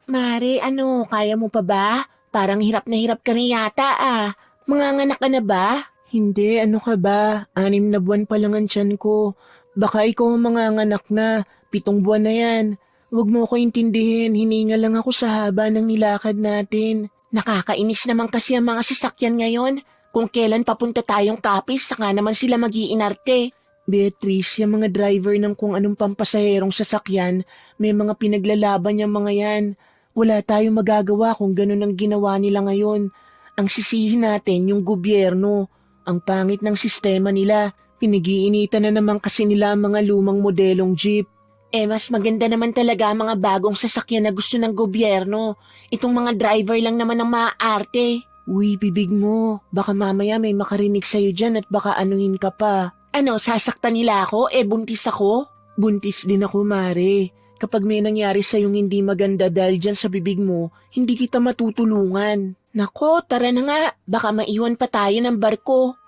Mare, kaya mo pa ba? Parang hirap na hirap ka na yata ah. Manganganak ka na ba? Hindi, ano ka ba? 6 na buwan pa lang ang tiyan ko. Baka ikaw ang manganganak na. 7 buwan na yan. Huwag mo ko intindihin, hininga lang ako sa haba ng nilakad natin. Nakakainis naman kasi ang mga sasakyan ngayon. Kung kailan papunta tayong Capiz, saka naman sila mag-iinarte. Beatrice, yung mga driver ng kung anong pampasaherong sasakyan, may mga pinaglalaban yung mga yan. Wala tayong magagawa kung ganun ang ginawa nila ngayon. Ang sisihin natin yung gobyerno. Ang pangit ng sistema nila. Pinigiinitan na naman kasi nila ang mga lumang modelong jeep. Mas maganda naman talaga ang mga bagong sasakyan na gusto ng gobyerno. Itong mga driver lang naman ang maaarte. Uy, bibig mo. Baka mamaya may makarinig sa'yo dyan at baka anuhin ka pa. Ano, sasaktan nila ako? Buntis ako? Buntis din ako, Mare. Kapag may nangyari sa'yong hindi maganda dahil dyan sa bibig mo, hindi kita matutulungan. Nako, tara na nga. Baka maiwan pa tayo ng barko.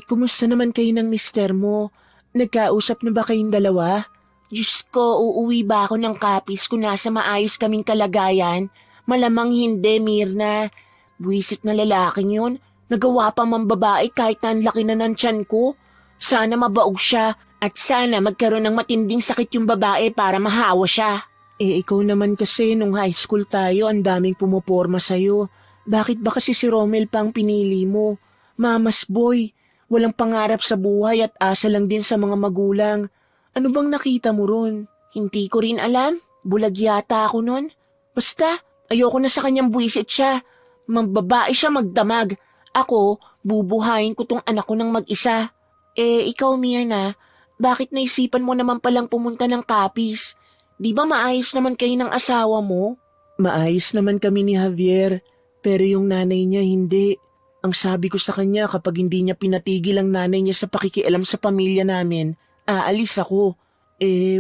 Kumusta naman kayo ng mister mo? Nagkausap na ba kayong dalawa? Diyos ko, uuwi ba ako ng Capiz kung nasa maayos kaming kalagayan? Malamang hindi, Mirna. Buwisit na lalaking yun. Nagawa pa mang babae kahit na ang laki na ng tiyan ko. Sana mabaog siya at sana magkaroon ng matinding sakit yung babae para mahawa siya. Ikaw naman kasi nung high school tayo, ang daming pumoporma sa'yo. Bakit ba kasi si Romel pang pinili mo? Mama's boy, walang pangarap sa buhay at asa lang din sa mga magulang. Ano bang nakita mo ron? Hindi ko rin alam. Bulag yata ako nun. Basta, ayoko na sa kanyang buwisit siya. Mambabae siya magdamag. Ako, bubuhayin ko tong anak ko ng mag-isa. Ikaw Mirna, bakit naisipan mo naman palang pumunta ng Capiz? Di ba maayos naman kayo ng asawa mo? Maayos naman kami ni Javier, pero yung nanay niya hindi. Ang sabi ko sa kanya kapag hindi niya pinatigil ang nanay niya sa pakikialam sa pamilya namin, aalis ako.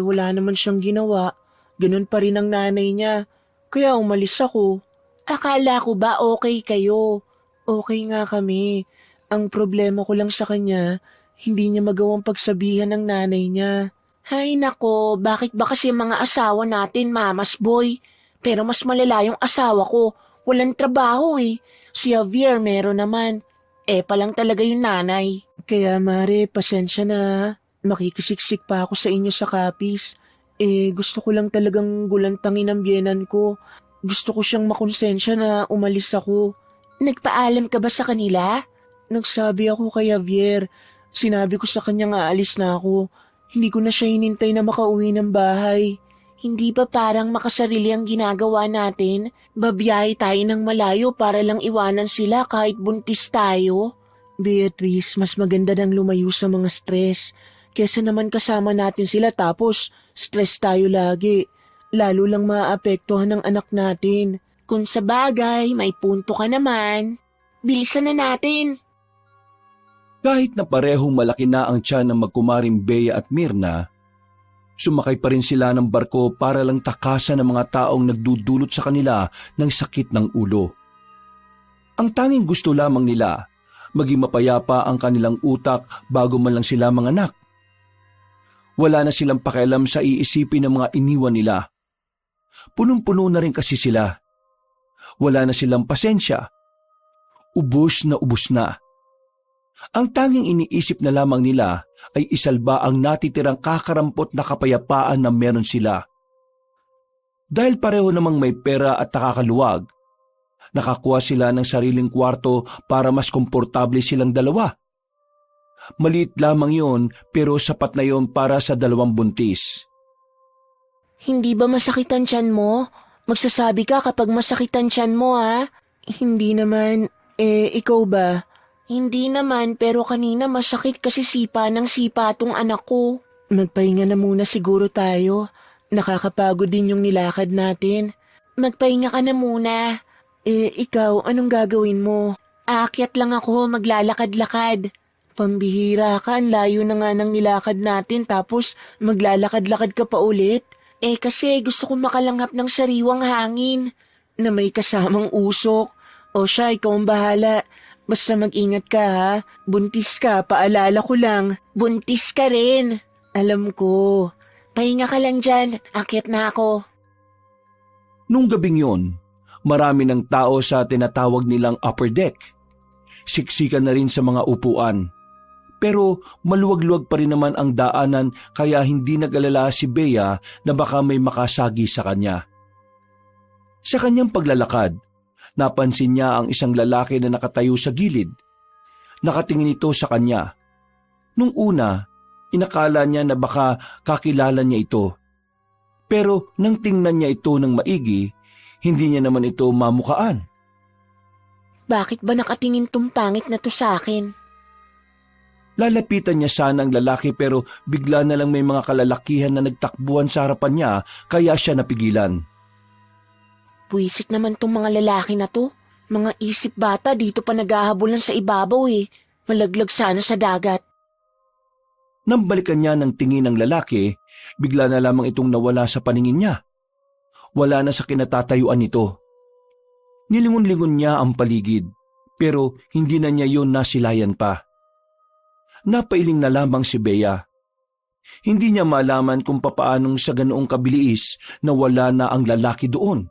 Wala naman siyang ginawa. Ganun pa rin ang nanay niya. Kaya umalis ako. Akala ko ba okay kayo? Okay nga kami. Ang problema ko lang sa kanya, hindi niya magawang pagsabihan ng nanay niya. Hay nako, bakit ba kasi mga asawa natin mama's boy? Pero mas malala yung asawa ko. Walang trabaho eh. Si Javier meron naman. Palang talaga yung nanay. Kaya Mare, pasensya na. Makikisiksik pa ako sa inyo sa Capiz. Gusto ko lang talagang gulantangin ang biyenan ko. Gusto ko siyang makonsensya na umalis ako. Nagpaalam ka ba sa kanila? Nagsabi ako kay Javier. Sinabi ko sa kanya nga aalis na ako. Hindi ko na siya hinintay na makauwi ng bahay. Hindi ba parang makasarili ang ginagawa natin? Babiyahe tayo ng malayo para lang iwanan sila kahit buntis tayo? Beatrice, mas maganda nang lumayo sa mga stress. Kesa naman kasama natin sila tapos stress tayo lagi. Lalo lang maaapektuhan ng anak natin. Kung sa bagay, may punto ka naman. Bilisan na natin. Kahit na parehong malaki na ang tiyan ng magkumaring Bea at Mirna, sumakay pa rin sila ng barko para lang takasan ng mga taong nagdudulot sa kanila ng sakit ng ulo. Ang tanging gusto lamang nila, maging mapayapa ang kanilang utak bago man lang sila manganak. Wala na silang pakialam sa iisipin ng mga iniwan nila. Punong-puno na rin kasi sila. Wala na silang pasensya. Ubos na ubos na. Ang tanging iniisip na lamang nila ay isalba ang natitirang kakarampot na kapayapaan na meron sila. Dahil pareho namang may pera at nakakaluwag, nakakuha sila ng sariling kwarto para mas komportable silang dalawa. Maliit lamang yon pero sapat na yon para sa 2 buntis. Hindi ba masakit ang tiyan mo? Magsasabi ka kapag masakit ang tiyan mo ha? Hindi naman. Ikaw ba? Hindi naman, pero kanina masakit kasi sipa ng sipa tong anak ko. Magpahinga na muna siguro tayo. Nakakapagod din yung nilakad natin. Magpahinga ka na muna. Ikaw, anong gagawin mo? Aakyat lang ako, maglalakad-lakad. Pambihira ka, ang layo na nga ng nilakad natin tapos maglalakad-lakad ka pa ulit. Kasi gusto ko makalanghap ng sariwang hangin na may kasamang usok. O siya, ikaw ang bahala. Basta mag-ingat ka ha. Buntis ka, paalala ko lang. Buntis ka rin. Alam ko. Pahinga ka lang dyan. Akyat na ako. Nung gabing yun, marami ng tao sa tinatawag nilang upper deck. Siksikan na rin sa mga upuan. Pero maluwag-luwag pa rin naman ang daanan kaya hindi nag-alala si Bea na baka may makasagi sa kanya. Sa kanyang paglalakad, napansin niya ang isang lalaki na nakatayo sa gilid. Nakatingin ito sa kanya. Nung una, inakala niya na baka kakilala niya ito. Pero nang tingnan niya ito ng maigi, hindi niya naman ito mamukaan. Bakit ba nakatingin tong pangit na to sa akin? Lalapitan niya sana ang lalaki pero bigla na lang may mga kalalakihan na nagtakbuhan sa harapan niya kaya siya napigilan. Buwisit naman tong mga lalaki na to. Mga isip bata dito pa naghahabulan sa ibabaw eh. Malaglag sana sa dagat. Nang balikan niya ng tingin ng lalaki, bigla na lamang itong nawala sa paningin niya. Wala na sa kinatatayuan nito. Nilingon-lingon niya ang paligid, pero hindi na niya yun nasilayan pa. Napailing na lamang si Bea. Hindi niya malaman kung papaanong sa ganoong kabilis na wala na ang lalaki doon.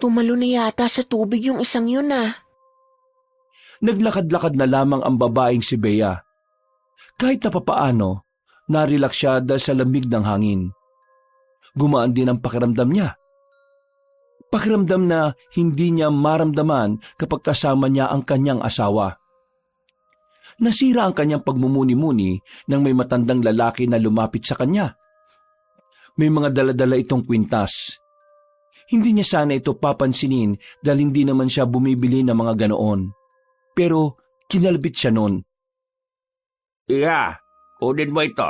Tumalo na yata sa tubig yung isang yun ah. Naglakad-lakad na lamang ang babaeng si Bea. Kahit na papaano, narelax siya dahil sa lamig ng hangin. Gumaan din ang pakiramdam niya. Pakiramdam na hindi niya maramdaman kapag kasama niya ang kanyang asawa. Nasira ang kanyang pagmumuni-muni nang may matandang lalaki na lumapit sa kanya. May mga dala-dala itong kwintas. Hindi niya sana ito papansinin dahil hindi naman siya bumibili ng mga ganoon. Pero kinalbit siya noon. Iha, kunin mo ito.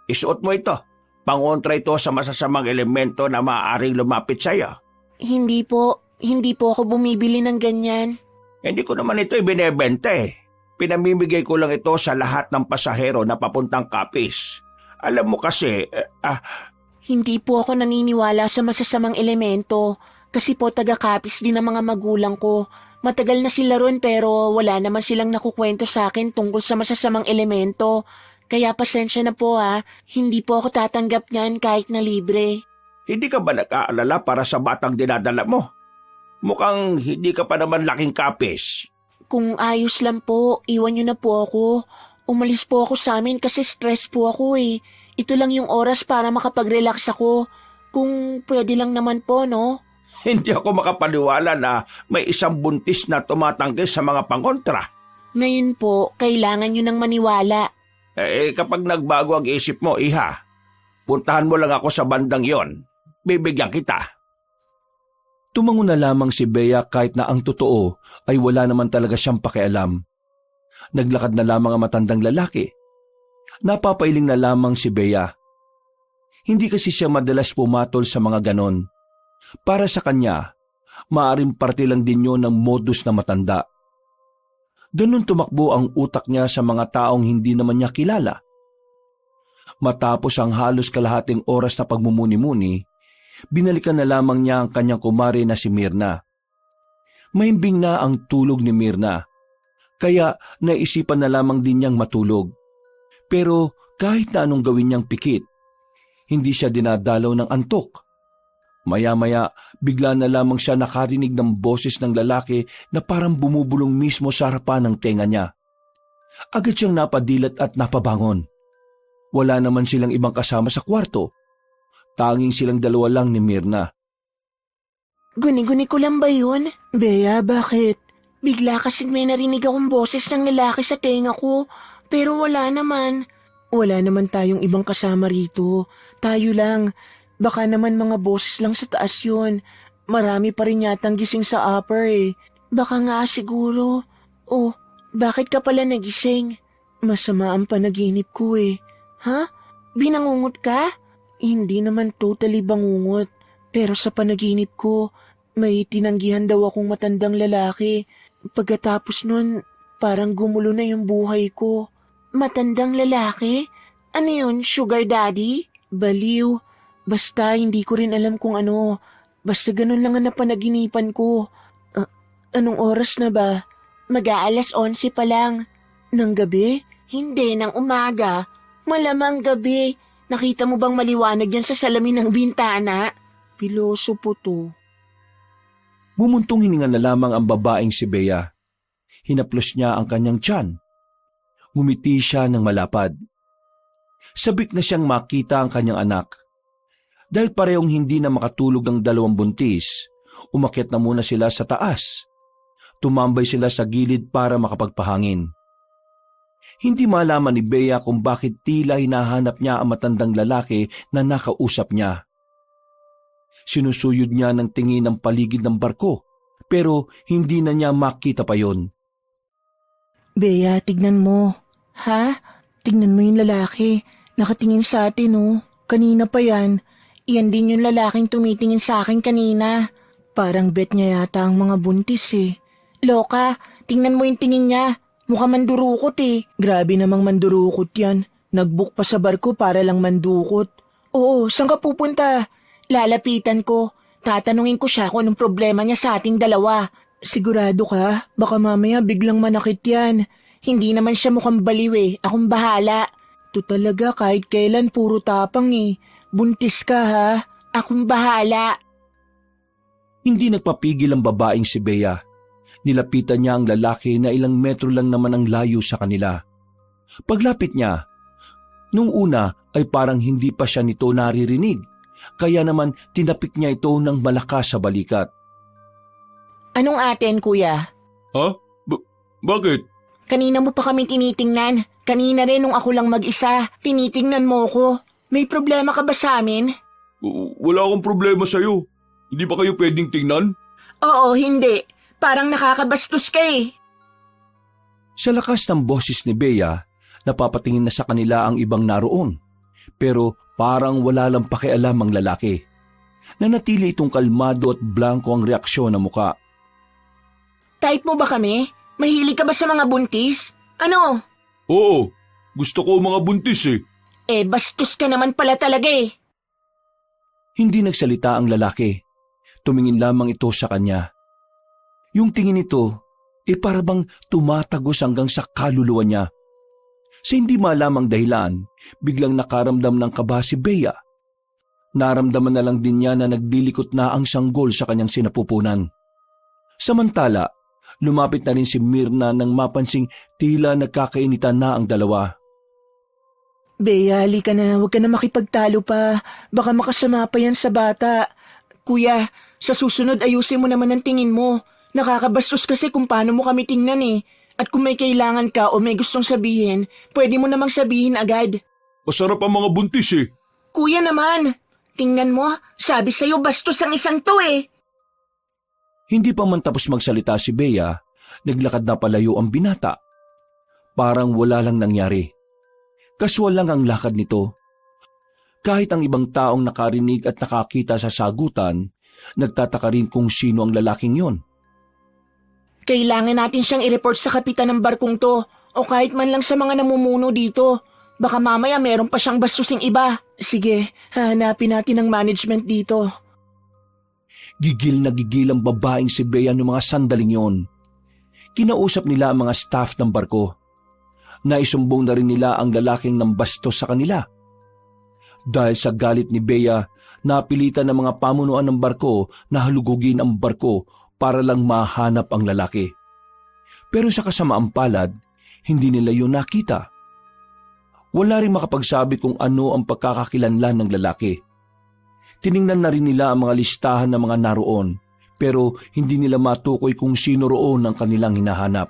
Isuot mo ito. Pangontra ito sa masasamang elemento na maaaring lumapit sa iyo. Hindi po ako bumibili ng ganyan. Hindi ko naman ito ibinebenta eh. Pinamimigay ko lang ito sa lahat ng pasahero na papuntang Capiz. Alam mo kasi, Hindi po ako naniniwala sa masasamang elemento. Kasi po taga-Capiz din ang mga magulang ko. Matagal na sila ron pero wala naman silang nakukwento sa akin tungkol sa masasamang elemento. Kaya pasensya na po ha, hindi po ako tatanggap niyan kahit na libre. hindi ka ba nag-aalala para sa batang dinadala mo? Mukhang hindi ka pa naman laking Capiz. Kung ayos lang po, iwan niyo na po ako. Umalis po ako sa amin kasi stress po ako eh. Ito lang yung oras para makapag-relax ako. Kung pwede lang naman po, no? Hindi ako makapaniwala na may isang buntis na tumatanggi sa mga pangontra. Ngayon po, kailangan niyo nang maniwala. Kapag nagbago ang isip mo, iha, puntahan mo lang ako sa bandang yon. Bibigyan kita. Tumango na lamang si Bea kahit na ang totoo ay wala naman talaga siyang pakialam. Naglakad na lamang ang matandang lalaki. Napapailing na lamang si Bea. Hindi kasi siya madalas pumatol sa mga ganon. Para sa kanya, maaring parte lang din yun ng modus na matanda. Ganun tumakbo ang utak niya sa mga taong hindi naman niya kilala. Matapos ang halos kalahating oras na pagmumuni-muni, binalikan na lamang niya ang kanyang kumare na si Mirna. Mahimbing na ang tulog ni Mirna, kaya naisipan na lamang din niyang matulog. Pero kahit na anong gawin niyang pikit, hindi siya dinadalaw ng antok. Maya-maya, bigla na lamang siya nakarinig ng boses ng lalaki na parang bumubulong mismo sa harapan ng tenga niya. Agad siyang napadilat at napabangon. Wala naman silang ibang kasama sa kwarto. Tanging silang dalawa lang ni Mirna. Guni-guni ko lang ba yun? Bea, bakit? Bigla kasing may narinig akong boses ng lalaki sa tenga ko, pero wala naman. Wala naman tayong ibang kasama rito. Tayo lang. Baka naman mga boses lang sa taas yun. Marami pa rin yatang gising sa upper eh. Baka nga siguro. Oh, bakit ka pala nagising? Masama ang panaginip ko eh. Ha? Binangungot ka? Hindi naman totally bangungot. Pero sa panaginip ko, may tinanggihan daw akong matandang lalaki. Pagkatapos nun, parang gumulo na yung buhay ko. Matandang lalaki? Ano yun, sugar daddy? Baliw. Basta hindi ko rin alam kung ano. Basta ganun lang ang napanaginipan ko. Anong oras na ba? Mag-aalas 11 pa lang. Ng gabi? Hindi, ng umaga. Malamang gabi. Nakita mo bang maliwanag yan sa salamin ng bintana? Piloso po to. Bumuntong hininga na lamang ang babaeng si Bea. Hinaplos niya ang kanyang tiyan. Ngumiti siya ng malapad. Sabik na siyang makita ang kanyang anak. Dahil parehong hindi na makatulog ang dalawang buntis, umakyat na muna sila sa taas. Tumambay sila sa gilid para makapagpahangin. Hindi malaman ni Bea kung bakit tila hinahanap niya ang matandang lalaki na nakausap niya. Sinusuyod niya ng tingin ang paligid ng barko, pero hindi na niya makita pa yon. Bea, tignan mo. Ha? Tignan mo yung lalaki. Nakatingin sa atin, oh. Kanina pa yan. Iyan din yung lalaking tumitingin sa akin kanina. Parang bet niya yata ang mga buntis eh. Loka, tingnan mo yung tingin niya. Mukha mandurukot eh. Grabe namang mandurukot yan. Nagbook pa sa barko para lang mandukot. Oo, saan ka pupunta? Lalapitan ko. Tatanungin ko siya kung anong problema niya sa ating dalawa. Sigurado ka? Baka mamaya biglang manakit yan. Hindi naman siya mukhang baliw eh. Akong bahala. To talaga kahit kailan puro tapang eh. Buntis ka ha? Akong bahala. Hindi nagpapigil ang babaeng si Bea. Nilapitan niya ang lalaki na ilang metro lang naman ang layo sa kanila. Paglapit niya, nung una ay parang hindi pa siya nito naririnig, kaya naman tinapik niya ito ng malakas sa balikat. Anong atin, kuya? Ha? Bakit? Kanina mo pa kami tinitingnan. Kanina rin nung ako lang mag-isa. Tinitingnan mo ko. May problema ka ba sa amin? Wala akong problema sa'yo. Hindi ba kayo pwedeng tingnan? Oo, hindi. Parang nakakabastos ka eh. Sa lakas ng boses ni Bea, napapatingin na sa kanila ang ibang naroon. Pero parang wala lang pakialam ang lalaki. Nanatili itong kalmado at blanko ang reaksyon ng muka. Type mo ba kami? Mahilig ka ba sa mga buntis? Ano? Oo, gusto ko mga buntis eh. Eh, bastos ka naman pala talaga eh. Hindi nagsalita ang lalaki. Tumingin lamang ito sa kanya. Yung tingin nito, para bang tumatagos hanggang sa kaluluwa niya. Sa hindi malamang dahilan, biglang nakaramdam ng kaba si Bea. Naramdaman na lang din niya na naglilikot na ang sanggol sa kanyang sinapupunan. Samantala, lumapit na rin si Myrna nang mapansing tila nagkakainitan na ang dalawa. Bea, halika na. Huwag ka na makipagtalo pa. Baka makasama pa yan sa bata. Kuya, sa susunod ayusin mo naman ang tingin mo. Nakakabastos kasi kung paano mo kami tingnan eh. At kung may kailangan ka o may gustong sabihin, pwede mo namang sabihin agad. Masarap ang mga buntis eh. Kuya naman, tingnan mo, sabi sa'yo bastos ang isang to eh. Hindi pa man tapos magsalita si Bea, naglakad na palayo ang binata. Parang wala lang nangyari. Kaswal lang ang lakad nito. Kahit ang ibang taong nakarinig at nakakita sa sagutan, nagtataka rin kung sino ang lalaking yon. Kailangan natin siyang i-report sa kapitan ng barkong to o kahit man lang sa mga namumuno dito. Baka mamaya meron pa siyang bastusing iba. Sige, hanapin natin ang management dito. Gigil na gigil ang babaeng si Bea noong mga sandaling yon. Kinausap nila ang mga staff ng barko. Naisumbong na rin nila ang lalaking nambastos sa kanila. Dahil sa galit ni Bea, napilitan ng mga pamunuan ng barko na halugugin ang barko para lang mahanap ang lalaki. Pero sa kasamaang palad, hindi nila yun nakita. Wala rin makapagsabi kung ano ang pagkakakilanlan ng lalaki. Tiningnan na rin nila ang mga listahan ng mga naroon, pero hindi nila matukoy kung sino roon ang kanilang hinahanap.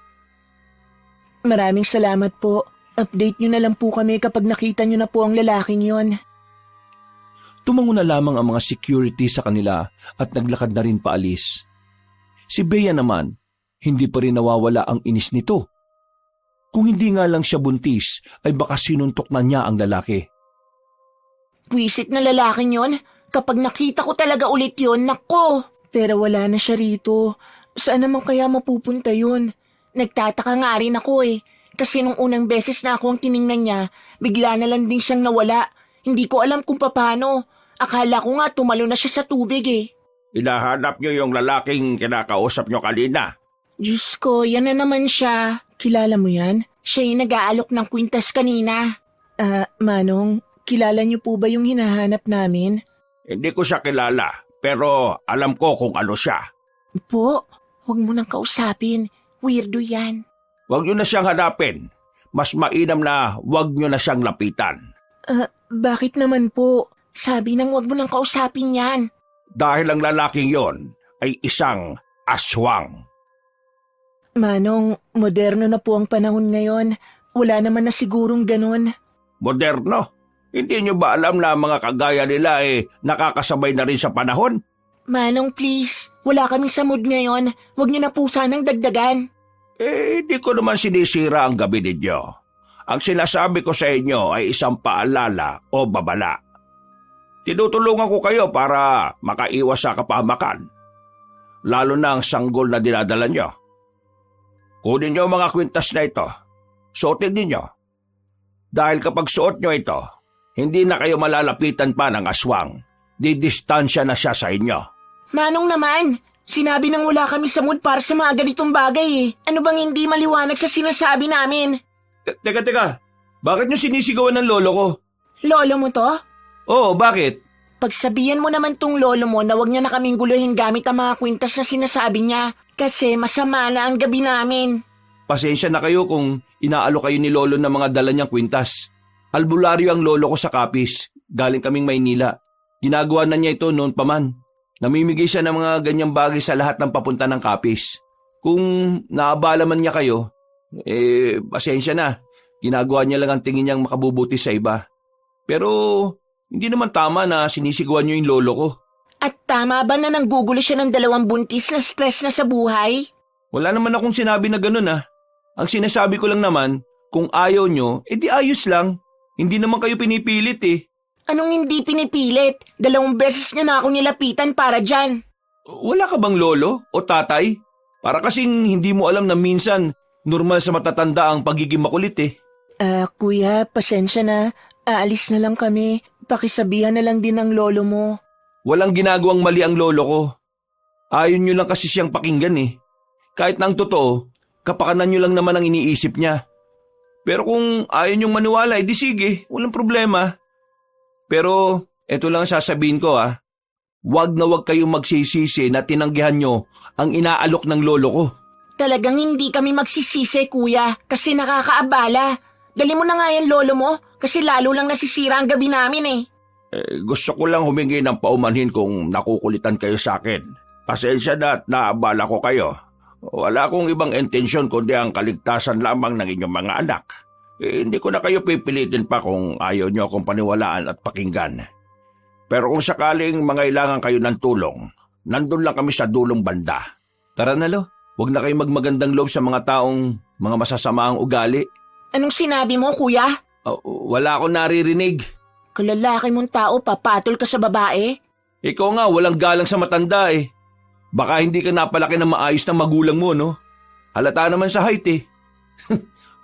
Maraming salamat po. Update nyo na lang po kami kapag nakita nyo na po ang lalaking yon. Tumango na lamang ang mga security sa kanila at naglakad na rin paalis. Si Bea naman, hindi pa rin nawawala ang inis nito. Kung hindi nga lang siya buntis, ay baka sinuntok na niya ang lalaki. Pwisit na lalaking yon. Kapag nakita ko talaga ulit yon, nako! Pero wala na siya rito. Saan naman kaya mapupunta yun? Nagtataka nga rin ako eh. Kasi nung unang beses na ako ang tiningnan niya, bigla na lang din siyang nawala. Hindi ko alam kung paano. Akala ko nga tumalo na siya sa tubig eh. Hinahanap niyo yung lalaking kinakausap niyo kanina. Diyos ko, yan na naman siya. Kilala mo yan? Siya yung nag-aalok ng kwintas kanina. Manong, kilala niyo po ba yung hinahanap namin? Hindi ko siya kilala, pero alam ko kung ano siya. Po, huwag mo nang kausapin. Weirdo yan. Huwag niyo na siyang hanapin. Mas mainam na huwag niyo na siyang lapitan. Bakit naman po? Sabi nang huwag mo nang kausapin yan. Dahil ang lalaking yon ay isang aswang. Manong, moderno na po ang panahon ngayon. Wala naman na sigurong ganun. Moderno? Hindi niyo ba alam na mga kagaya nila nakakasabay na rin sa panahon? Manong, please. Wala kami sa mood ngayon. Huwag niyo na po sanang dagdagan. Hindi ko naman sinisira ang gabi ninyo. Ang sinasabi ko sa inyo ay isang paalala o babala. Tinutulungan ko kayo para makaiwas sa kapahamakan. Lalo na ang sanggol na dinadala nyo. Kunin nyo ang mga kwintas na ito. Suotin ninyo. Dahil kapag suot nyo ito, hindi na kayo malalapitan pa ng aswang. Didistansya na siya sa inyo. Manong naman, sinabi nang wala kami sa mood para sa mga ganitong bagay eh. Ano bang hindi maliwanag sa sinasabi namin? Teka. Bakit nyo sinisigawan ng lolo ko? Lolo mo to? Oo, bakit? Pagsabihan mo naman tong lolo mo na wag niya na kaming guluhin gamit ang mga kwintas na sinasabi niya. Kasi masama na ang gabi namin. Pasensya na kayo kung inaalo kayo ni lolo ng mga dala niyang kwintas. Albularyo ang lolo ko sa Kapis. Galing kaming Maynila. Ginagawa na niya ito noon pa man. Namimigay siya ng mga ganyang bagay sa lahat ng papunta ng Kapis. Kung naabala man niya kayo, pasensya na. Ginagawa niya lang ang tingin niyang makabubuti sa iba. Pero hindi naman tama na sinisigawan niyo yung lolo ko. At tama ba na nanggugulo siya ng 2 buntis na stress na sa buhay? Wala naman akong sinabi na ganun ah. Ang sinasabi ko lang naman, kung ayaw nyo, edi ayos lang. Hindi naman kayo pinipilit eh. Anong hindi pinipilit? 2 beses niya na ako nilapitan para dyan. Wala ka bang lolo o tatay? Para kasing hindi mo alam na minsan normal sa matatanda ang pagiging makulit eh. Kuya, pasensya na. Aalis na lang kami. Pakisabihan na lang din ng lolo mo. Walang ginagawang mali ang lolo ko. Ayaw nyo lang kasi siyang pakinggan eh. Kahit na ang totoo, kapakanan nyo lang naman ang iniisip niya. Pero kung ayaw nyong maniwala, edi sige, walang problema. Pero eto lang sasabihin ko ah. Wag na wag kayong magsisisi na tinanggihan nyo ang inaalok ng lolo ko. Talagang hindi kami magsisisi, kuya, kasi nakakaabala. Dali mo na nga yan, lolo mo, kasi lalo lang nasisira ang gabi namin eh. Gusto ko lang humingi ng paumanhin kung nakukulitan kayo sa akin. Pasensya na at naabala ko kayo. Wala akong ibang intensyon kundi ang kaligtasan lamang ng inyong mga anak. Hindi ko na kayo pipilitin pa kung ayaw nyo akong paniwalaan at pakinggan. Pero kung sakaling mangailangan kayo ng tulong, nandun lang kami sa dulong banda. Tara na lo, huwag na kayong magmagandang loob sa mga taong mga masasamaang ugali. Anong sinabi mo, kuya? Wala akong naririnig. Kalalaki mong tao, papatol ka sa babae? Ikaw nga, walang galang sa matanda eh. Baka hindi ka napalaki ng maayos na magulang mo, no? Halata naman sa height eh.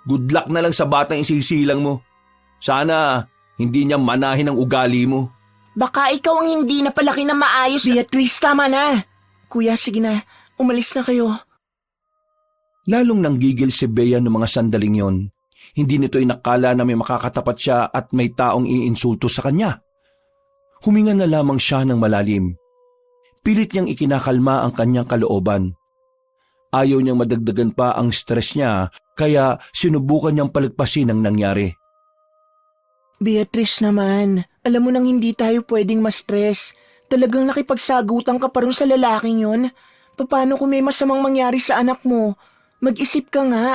Good luck na lang sa batang isisilang mo. Sana hindi niya manahin ang ugali mo. Baka ikaw ang hindi napalaki na maayos. Beatrice, tama na. Kuya, sige na. Umalis na kayo. Lalong nanggigil si Bea ng mga sandaling yon. Hindi nito inakala na may makakatapat siya at may taong iinsulto sa kanya. Huminga na lamang siya ng malalim. Pilit niyang ikinakalma ang kanyang kalooban. Ayaw niyang madagdagan pa ang stress niya, kaya sinubukan niyang palagpasin ang nangyari. Beatrice naman, alam mo nang hindi tayo pwedeng ma-stress. Talagang nakipagsagutan ka pa rin sa lalaking yun. Paano kung may masamang mangyari sa anak mo? Mag-isip ka nga.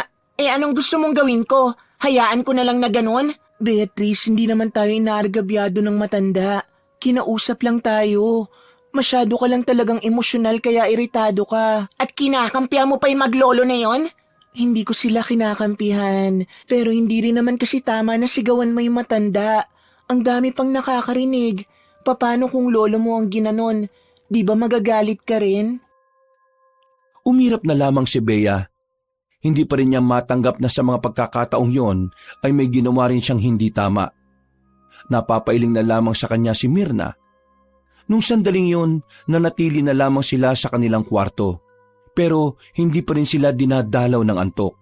Anong gusto mong gawin ko? Hayaan ko na lang na ganon? Beatrice, hindi naman tayo inaargabyado ng matanda. Kinausap lang tayo. Masyado ka lang talagang emosyonal kaya iritado ka. At kinakampihan mo pa yung maglolo na yon? Hindi ko sila kinakampihan. Pero hindi rin naman kasi tama na sigawan mo yung matanda. Ang dami pang nakakarinig. Paano kung lolo mo ang ginanon? Di ba magagalit ka rin? Umirap na lamang si Bea. Hindi pa rin niya matanggap na sa mga pagkakataong yon ay may ginawa rin siyang hindi tama. Napapailing na lamang sa kanya si Mirna. Nung sandaling yon, nanatili na lamang sila sa kanilang kwarto. Pero hindi pa rin sila dinadalaw ng antok.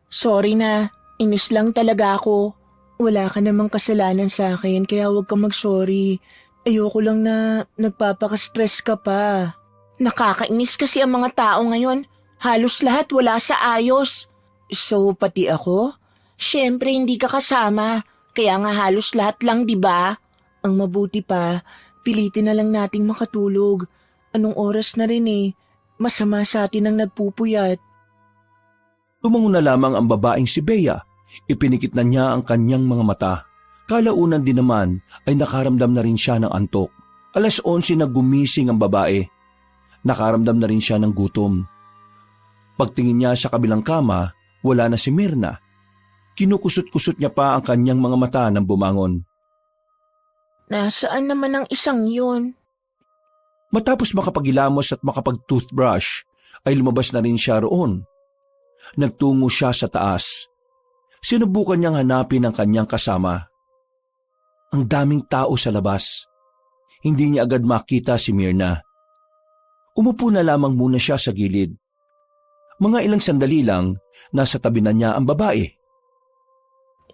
Sorry na, inis lang talaga ako. Wala ka namang kasalanan sa akin kaya huwag kang mag-sorry. Ayoko lang na nagpapaka-stress ka pa. Nakakainis kasi ang mga tao ngayon. Halos lahat wala sa ayos. So, pati ako? Siyempre hindi ka kasama. Kaya nga halos lahat lang, di ba? Ang mabuti pa, pilitin na lang nating makatulog. Anong oras na rin eh. Masama sa atin ang nagpupuyat. Tumango na lamang ang babaeng si Bea. Ipinikit na niya ang kanyang mga mata. Kalaunan din naman ay nakaramdam na rin siya ng antok. 11:00 na gumising ang babae. Nakaramdam na rin siya ng gutom. Pagtingin niya sa kabilang kama, wala na si Myrna. Kinukusot-kusot niya pa ang kanyang mga mata nang bumangon. Nasaan naman ang isang yun? Matapos makapagilamos at makapag-toothbrush, ay lumabas na rin siya roon. Nagtungo siya sa taas. Sinubukan niyang hanapin ang kanyang kasama. Ang daming tao sa labas. Hindi niya agad makita si Myrna. Umupo na lamang muna siya sa gilid. Mga ilang sandali lang, nasa tabi na niya ang babae.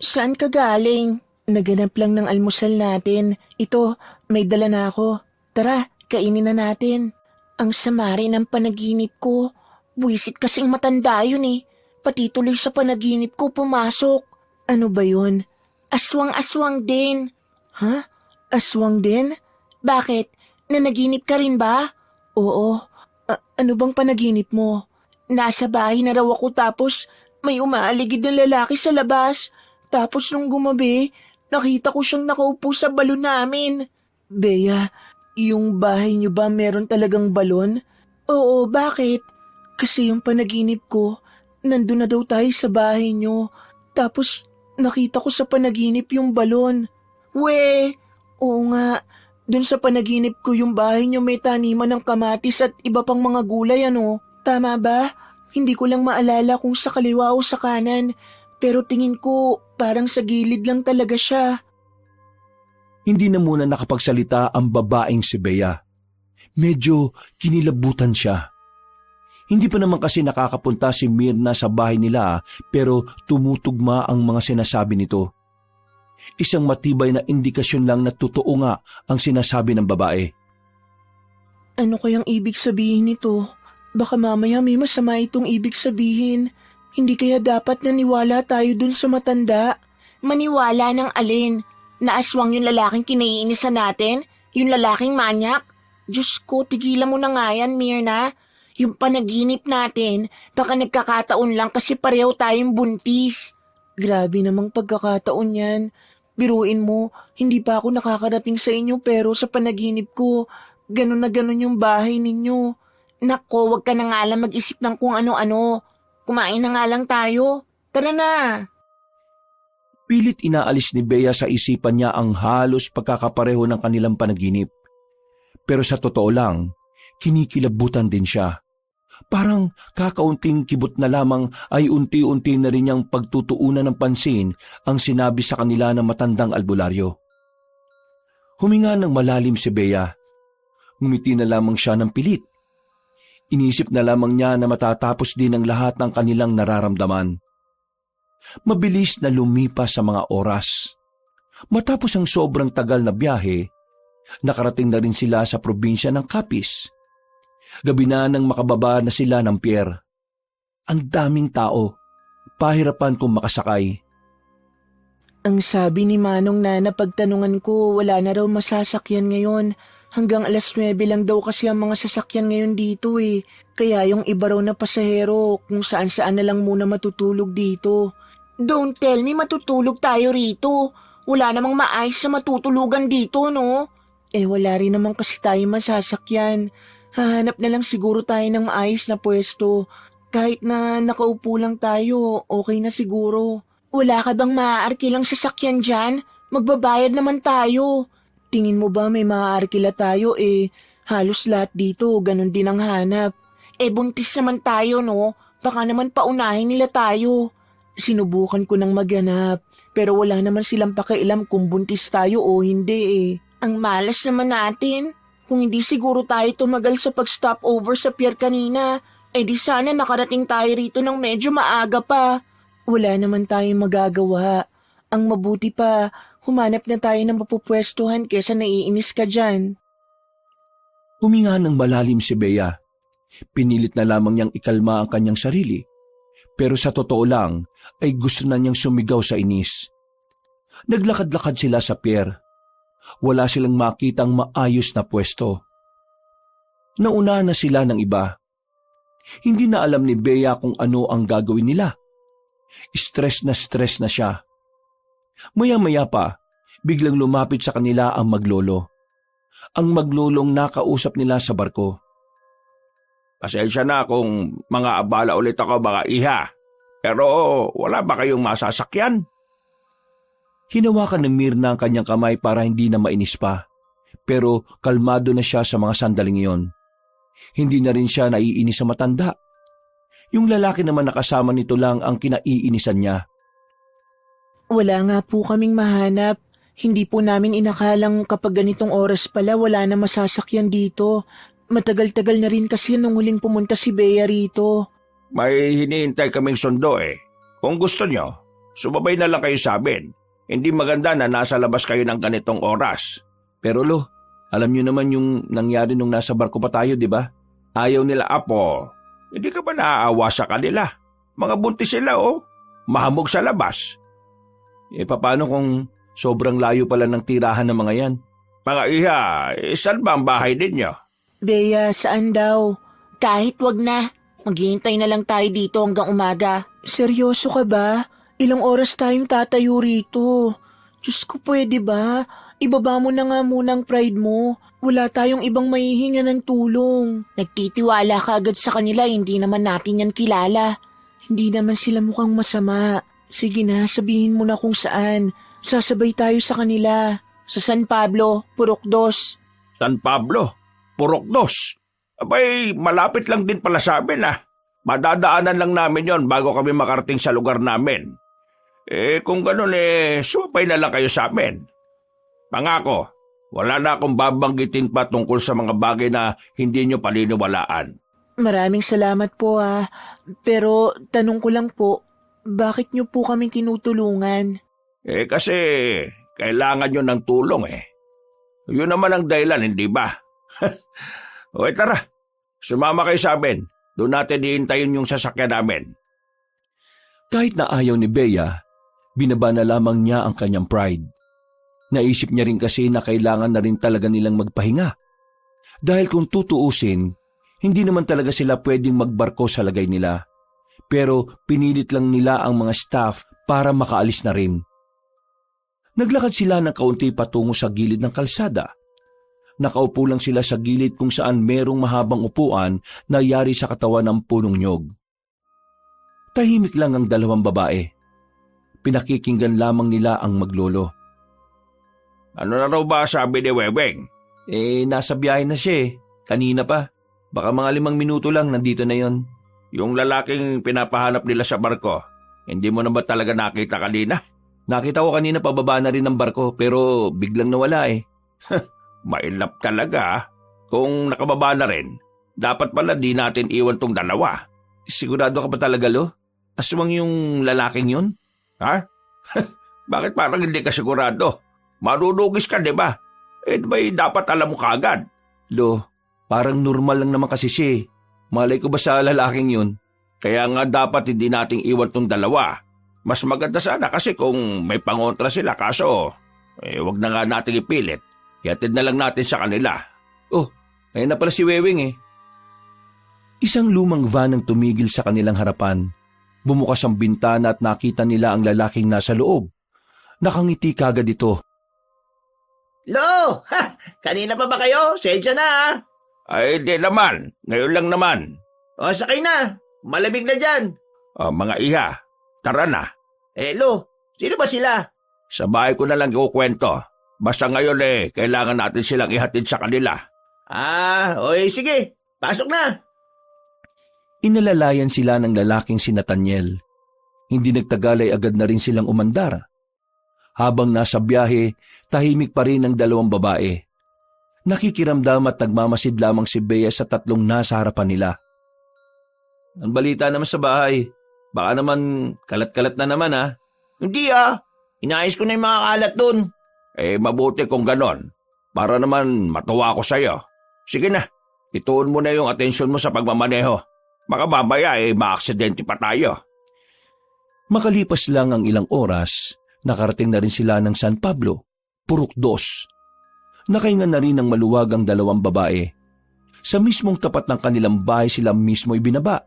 Saan ka galing? Naganap lang ng almusal natin. Ito, may dala na ako. Tara, kainin na natin. Ang sama rin ng panaginip ko. Buwisit kasing matanda yun eh. Pati tuloy sa panaginip ko pumasok. Ano ba yun? Aswang-aswang din. Ha? Aswang din? Bakit? Nanaginip ka rin ba? Oo. Ano bang panaginip mo? Nasa bahay na raw ako tapos may umaaligid na lalaki sa labas. Tapos nung gumabi, nakita ko siyang nakaupo sa balon namin. Bea, yung bahay niyo ba meron talagang balon? Oo, bakit? Kasi yung panaginip ko, nandun na daw tayo sa bahay niyo. Tapos nakita ko sa panaginip yung balon. We, Oo nga, dun sa panaginip ko yung bahay niyo may taniman ng kamatis at iba pang mga gulay ano. Tama ba? Hindi ko lang maalala kung sa kaliwa o sa kanan. Pero tingin ko parang sa gilid lang talaga siya. Hindi na muna nakapagsalita ang babaeng si Bea. Medyo kinilabutan siya. Hindi pa naman kasi nakakapunta si Myrna sa bahay nila pero tumutugma ang mga sinasabi nito. Isang matibay na indikasyon lang na totoo nga ang sinasabi ng babae. Ano kayang ibig sabihin nito? Baka mamaya may masama itong ibig sabihin. Hindi kaya dapat naniwala tayo dun sa matanda? Maniwala ng alin? Na aswang yung lalaking kinaiinisan natin? Yung lalaking manyak? Diyos ko, tigilan mo na nga yan, Myrna. Yung panaginip natin, baka nagkakataon lang kasi pareho tayong buntis. Grabe namang pagkakataon yan. Biruin mo, hindi pa ako nakakarating sa inyo pero sa panaginip ko, ganun na ganun yung bahay ninyo. Nako, wag ka na nga lang mag-isip ng kung ano-ano. Kumain na nga lang tayo. Tara na. Pilit inaalis ni Bea sa isipan niya ang halos pagkakapareho ng kanilang panaginip. Pero sa totoo lang, kinikilabutan din siya. Parang kakaunting kibot na lamang ay unti-unti na rin niyang pagtutuunan ng pansin ang sinabi sa kanila ng matandang albularyo. Huminga ng malalim si Bea. Ngumiti na lamang siya ng pilit. Inisip na lamang niya na matatapos din ang lahat ng kanilang nararamdaman. Mabilis na lumipas sa mga oras. Matapos ang sobrang tagal na biyahe, nakarating na rin sila sa probinsya ng Capiz. Gabi na nang makababa na sila ng pier. Ang daming tao, pahirapan kung makasakay. Ang sabi ni Manong na napagtanungan ko wala na raw masasakyan ngayon. Hanggang 9:00 lang daw kasi ang mga sasakyan ngayon dito eh. Kaya yung iba raw na pasahero kung saan-saan na lang muna matutulog dito. Don't tell me matutulog tayo rito. Wala namang maayos na matutulugan dito, no? Eh wala rin naman kasi tayo masasakyan. Hahanap na lang siguro tayo ng maayos na pwesto. Kahit na nakaupo lang tayo, okay na siguro. Wala ka bang maaarkilang sasakyan dyan? Magbabayad naman tayo. Tingin mo ba may maaarkila tayo eh? Halos lahat dito, ganun din ang hanap. Eh buntis naman tayo, no? Baka naman paunahin nila tayo. Sinubukan ko nang maghanap, pero wala naman silang pakialam kung buntis tayo o hindi eh. Ang malas naman natin. Kung hindi siguro tayo tumagal sa pag-stop over sa pier kanina, eh di sana nakarating tayo rito ng medyo maaga pa. Wala naman tayong magagawa. Ang mabuti pa, Humanap na tayo ng mapupwestuhan kesa naiinis ka dyan. Huminga ng malalim si Bea. Pinilit na lamang niyang ikalma ang kanyang sarili. Pero sa totoo lang ay gusto na niyang sumigaw sa inis. Naglakad-lakad sila sa pier. Wala silang makitang maayos na pwesto. Nauna na sila ng iba. Hindi na alam ni Bea kung ano ang gagawin nila. Stress na siya. Maya-maya pa, biglang lumapit sa kanila ang maglolo. Ang maglolong nakausap nila sa barko. Pasensya na kung mga abala ulit ako mga iha. Pero wala ba kayong masasakyan? Hinawakan ng Mirna ang kanyang kamay para hindi na mainis pa. Pero kalmado na siya sa mga sandaling iyon. Hindi na rin siya naiinis sa matanda. Yung lalaki naman nakasama nito lang ang kinaiinisan niya. Wala nga po kaming mahanap. Hindi po namin inakalang kapag ganitong oras pala wala na masasakyan dito. Matagal-tagal na rin kasi nung huling pumunta si Bea rito. May hinihintay kaming sundo eh. Kung gusto nyo, sumabay na lang kayo sa amin. Hindi maganda na nasa labas kayo ng ganitong oras. Pero lo, alam niyo naman yung nangyari nung nasa barko pa tayo, di ba? Ayaw nila Apo. Hindi ka ba naaawa sa kanila? Mga buntis sila oh. Mahamog sa labas. Paano kung sobrang layo pala ng tirahan ng mga yan? Mga iha, saan ba ang bahay ninyo? Bea, saan daw? Kahit wag na. Maghihintay na lang tayo dito hanggang umaga. Seryoso ka ba? Ilang oras tayong tatayo rito? Diyos ko, pwede ba? Ibaba mo na nga muna ang pride mo. Wala tayong ibang mahihinga ng tulong. Nagtitiwala ka agad sa kanila, hindi naman natin yan kilala. Hindi naman sila mukhang masama. Sige na, sabihin mo na kung saan. Sasabay tayo sa kanila. Sa San Pablo, Purok 2. San Pablo? Purok 2? Abay, malapit lang din pala sa amin ah. Madadaanan lang namin yon bago kami makarating sa lugar namin. Kung ganun sumapay na lang kayo sa amin. Pangako, wala na akong babanggitin pa tungkol sa mga bagay na hindi nyo paniniwalaan. Maraming salamat po ah. Pero tanong ko lang po, bakit nyo po kami tinutulungan? Kasi kailangan nyo ng tulong eh. Yun naman ang dahilan, hindi ba? Okay, tara. Sumama kayo sa amin. Doon natin iintayin yung sasakyan namin. Kahit na ayaw ni Bea, binaba na lamang niya ang kanyang pride. Naisip niya rin kasi na kailangan na rin talaga nilang magpahinga. Dahil kung tutuusin, hindi naman talaga sila pwedeng magbarko sa lagay nila. Pero pinilit lang nila ang mga staff para makaalis na rin. Naglakad sila ng kaunti patungo sa gilid ng kalsada. Nakaupo lang sila sa gilid kung saan merong mahabang upuan na yari sa katawan ng punong nyog. Tahimik lang ang dalawang babae. Pinakikinggan lamang nila ang maglolo. Ano na raw ba sabi ni Weweng? Nasa biyahe na siya kanina pa. Baka mga 5 minuto lang nandito na yon. Yung lalaking pinapahanap nila sa barko, hindi mo na ba talaga nakita kanina? Nakita ko kanina pababa na rin ng barko pero biglang nawala Mailap talaga. Kung nakababa na rin, dapat pala di natin iwan tong dalawa. Sigurado ka ba talaga, Lo? Aswang yung lalaking yun? Ha? Bakit parang hindi ka sigurado? Marunugis ka, di ba? Ba'y dapat alam mo kagad? Lo, parang normal lang naman kasi siya. Malay ko ba sa lalaking yun? Kaya nga dapat hindi nating iwan tong dalawa. Mas maganda sana kasi kung may pangontra sila kaso, wag na nga nating ipilit. Ihatid na lang natin sa kanila. Oh, ayun na pala si Wewing Isang lumang van ang tumigil sa kanilang harapan. Bumukas ang bintana at nakita nila ang lalaking nasa loob. Nakangiti kagad ito. Lo! Ha! Kanina pa ba kayo? Sensya na ha! Ay, di naman. Ngayon lang naman. O, sakay na. Malamig na dyan. Mga iha, tara na. Lo, sino ba sila? Sa bahay ko na lang ikukwento. Basta ngayon kailangan natin silang ihatid sa kanila. Sige. Pasok na. Inalalayan sila ng lalaking si Nathaniel. Hindi nagtagal ay agad na rin silang umandar. Habang nasa biyahe, tahimik pa rin ang dalawang babae. Nakikiramdam at nagmamasid lamang si Bea sa tatlong nasa harapan nila. Ang balita naman sa bahay, baka naman kalat-kalat na naman Hindi Inayos ko na yung mga kalat dun. Mabuti kung ganon. Para naman matuwa ako sa'yo. Sige na, ituon mo na yung atensyon mo sa pagmamaneho. Baka mamaya maaksidente pa tayo. Makalipas lang ang ilang oras, nakarating na rin sila ng San Pablo, Purok 2. Nakahinga na rin ng maluwag ang dalawang babae. Sa mismong tapat ng kanilang bahay sila mismo ibinaba.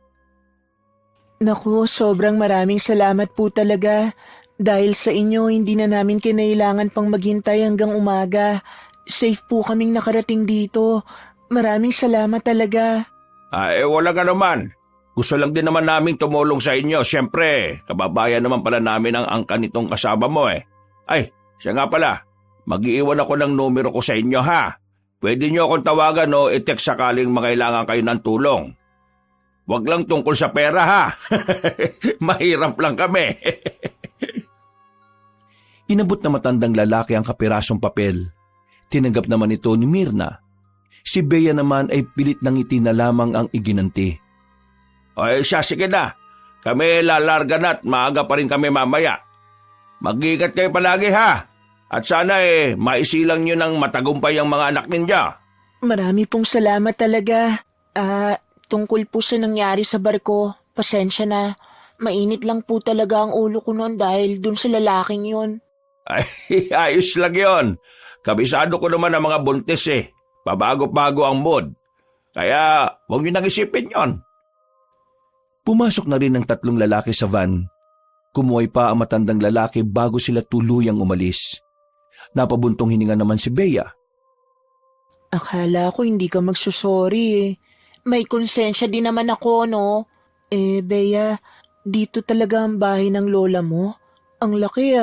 Naku, sobrang maraming salamat po talaga. Dahil sa inyo, hindi na namin kinailangan pang maghintay hanggang umaga. Safe po kaming nakarating dito. Maraming salamat talaga. Wala nga naman. Gusto lang din naman naming tumulong sa inyo. Siyempre, kababayan naman pala namin ang angkan nitong kasama mo Ay, siya nga pala. Mag-iiwan ako ng numero ko sa inyo ha. Pwede niyo akong tawagan o i-text sakaling makailangan kayo ng tulong. Huwag lang tungkol sa pera ha. Mahirap lang kami. Inabot na matandang lalaki ang kapirasong papel. Tinanggap naman ito ni Mirna. Si Bea naman ay pilit ng ngiti na lamang ang iginanti. Siya, sige na. Kami lalarga na at maaga pa rin kami mamaya. Mag-iingat kayo palagi ha. At sana maisilang nyo ng matagumpay ang mga anak ninyo. Marami pong salamat talaga. Tungkol po sa nangyari sa barko, pasensya na. Mainit lang po talaga ang ulo ko noon dahil dun sa lalaking yun. Ayos lang yon. Kabisado ko naman ang mga buntis Pabago-bago ang mood. Kaya huwag nyo nang isipin yon. Pumasok na rin ang 3 lalaki sa van. Kumuhay pa ang matandang lalaki bago sila tuluyang umalis. Napabuntong hininga naman si Bea. Akala ko hindi ka magsusorry May konsensya din naman ako, no? Bea, dito talaga ang bahay ng lola mo? Ang laki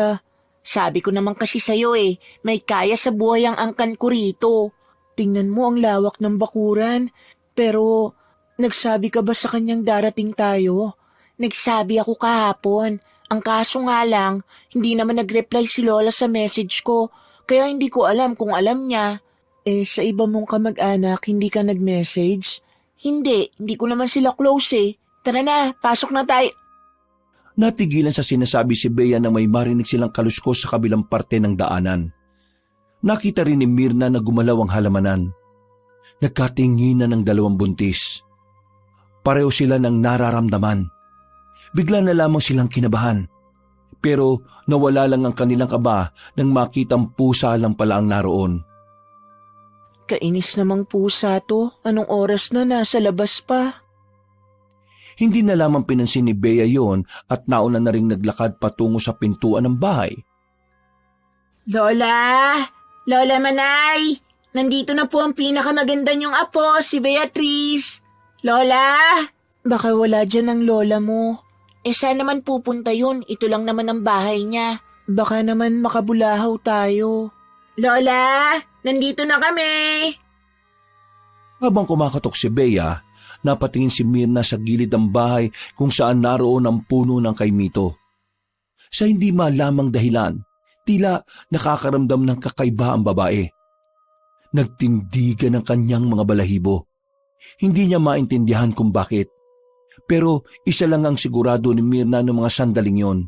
Sabi ko naman kasi sa'yo may kaya sa buhay ang angkan ko rito. Tingnan mo ang lawak ng bakuran. Pero, nagsabi ka ba sa kanyang darating tayo? Nagsabi ako kahapon. Ang kaso nga lang, hindi naman nag-reply si Lola sa message ko. Kaya hindi ko alam kung alam niya. Sa iba mong kamag-anak, hindi ka nag-message? Hindi ko naman sila close Tara na, pasok na tayo. Natigilan sa sinasabi si Bea na may marinig silang kaluskos sa kabilang parte ng daanan. Nakita rin ni Mirna na gumalaw ang halamanan. Nagkatinginan ng 2 buntis. Pareho sila ng nararamdaman. Bigla na lamang silang kinabahan. Pero nawala lang ang kanilang kaba nang makitang pusa lang pala ang naroon. Kainis namang pusa to. Anong oras na nasa labas pa? Hindi na lamang pinansin ni Bea yon at nauna na ring naglakad patungo sa pintuan ng bahay. Lola! Lola Manay! Nandito na po ang pinakamaganda niyong apo, si Beatrice. Lola! Baka wala dyan ang lola mo. Saan naman pupunta yun? Ito lang naman ang bahay niya. Baka naman makabulahaw tayo. Lola! Nandito na kami! Habang kumakatok si Bea, napatingin si Mirna sa gilid ng bahay kung saan naroon ang puno ng kaimito. Sa hindi malamang dahilan, tila nakakaramdam ng kakaiba ang babae. Nagtindigan ang kanyang mga balahibo. Hindi niya maintindihan kung bakit. Pero isa lang ang sigurado ni Mirna ng mga sandaling yon.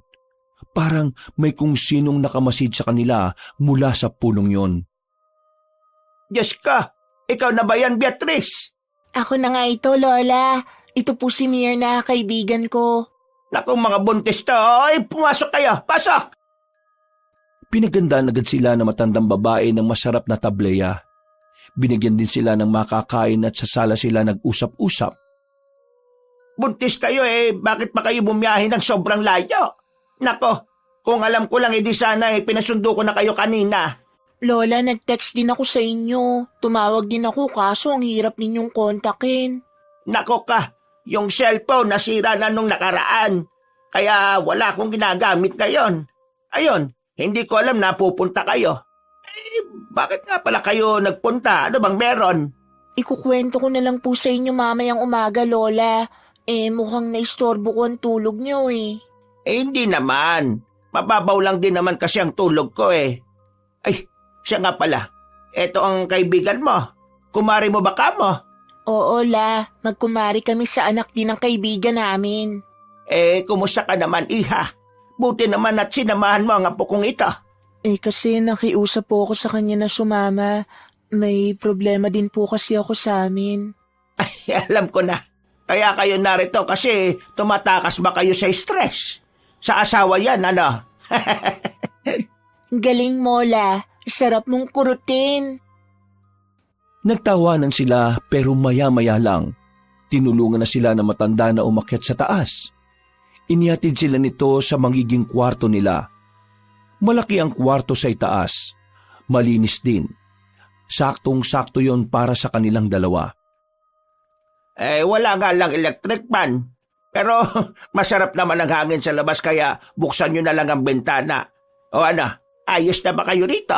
Parang may kung sinong nakamasid sa kanila mula sa punong yon. Diyos ka, ikaw na ba yan, Beatrice? Ako na nga ito, Lola. Ito po si Mirna, kaibigan ko. Naku mga buntis to, pumasok kayo, pasok! Pinagandaan agad sila na matandang babae ng masarap na tableya. Binigyan din sila ng makakain at sa sala sila nag-usap-usap. Buntis kayo bakit pa kayo bumiyahe ng sobrang layo? Nako, kung alam ko lang di sana pinasundo ko na kayo kanina. Lola, nag-text din ako sa inyo. Tumawag din ako kaso ang hirap ninyong kontakin. Nako ka, yung cellphone nasira na nung nakaraan. Kaya wala akong ginagamit ngayon. Ayun, hindi ko alam na pupunta kayo. Bakit nga pala kayo nagpunta? Ano bang meron? Ikukwento ko na lang po sa inyo mamayang umaga, Lola. Mukhang naistorbo ko ang tulog niyo Hindi naman. Mababaw lang din naman kasi ang tulog ko Ay, siya nga pala. Eto ang kaibigan mo. Kumari mo ba ka mo? Oo, La. Magkumari kami sa anak din ng kaibigan namin. Kumusta ka naman, iha? Buti naman at sinamahan mo ang apo kong ito. Kasi nakiusap po ako sa kanya na sumama. May problema din po kasi ako sa amin. Alam ko na. Kaya kayo narito kasi tumatakas ba kayo sa stress? Sa asawa yan, ano? Galing mo, La. Sarap mong kurutin. Nagtawanan sila pero maya-maya lang. Tinulungan na sila na matanda na umakyat sa taas. Inihatid sila nito sa magiging kwarto nila. Malaki ang kwarto sa itaas. Malinis din. Saktong-sakto yon para sa kanilang dalawa. Wala nga lang electric fan. Pero masarap naman ang hangin sa labas kaya buksan nyo na lang ang bintana. O ano, ayos na ba kayo rito?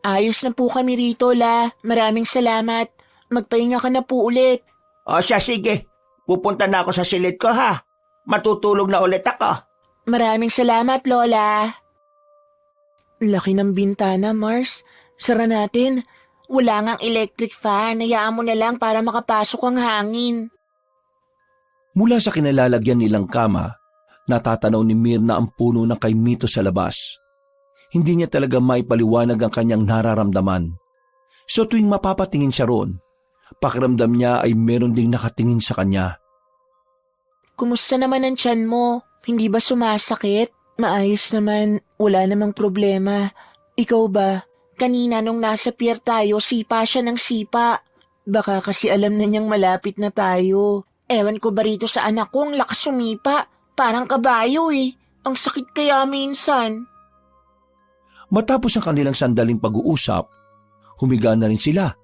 Ayos na po kami rito, La. Maraming salamat. Magpahinga ka na po ulit. O siya, sige. Pupunta na ako sa silid ko, ha? Matutulog na ulit ako. Maraming salamat, Lola. Laki ng bintana, Mars. Sara natin. Wala ngang electric fan. Hayaan mo na lang para makapasok ang hangin. Mula sa kinalalagyan nilang kama, natatanaw ni Mirna ang puno ng kay Mito sa labas. Hindi niya talaga maipaliwanag ang kanyang nararamdaman. So tuwing mapapatingin siya roon, pakiramdam niya ay meron ding nakatingin sa kanya. Kumusta naman ang tiyan mo? Hindi ba sumasakit? Maayos naman, wala namang problema. Ikaw ba? Kanina nung nasa pier tayo, sipa siya ng sipa. Baka kasi alam na niyang malapit na tayo. Ewan ko ba rito sa anak ko, ang lakas sumipa. Parang kabayo eh. Ang sakit kaya minsan. Matapos ang kanilang sandaling pag-uusap, humiga na rin sila.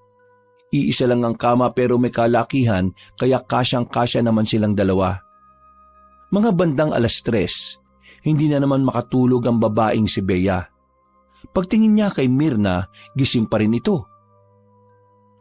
Iisa lang ang kama pero may kalakihan kaya kasyang-kasya naman silang dalawa. Mga bandang 3:00, hindi na naman makatulog ang babaeng si Bea. Pagtingin niya kay Mirna, gising pa rin ito.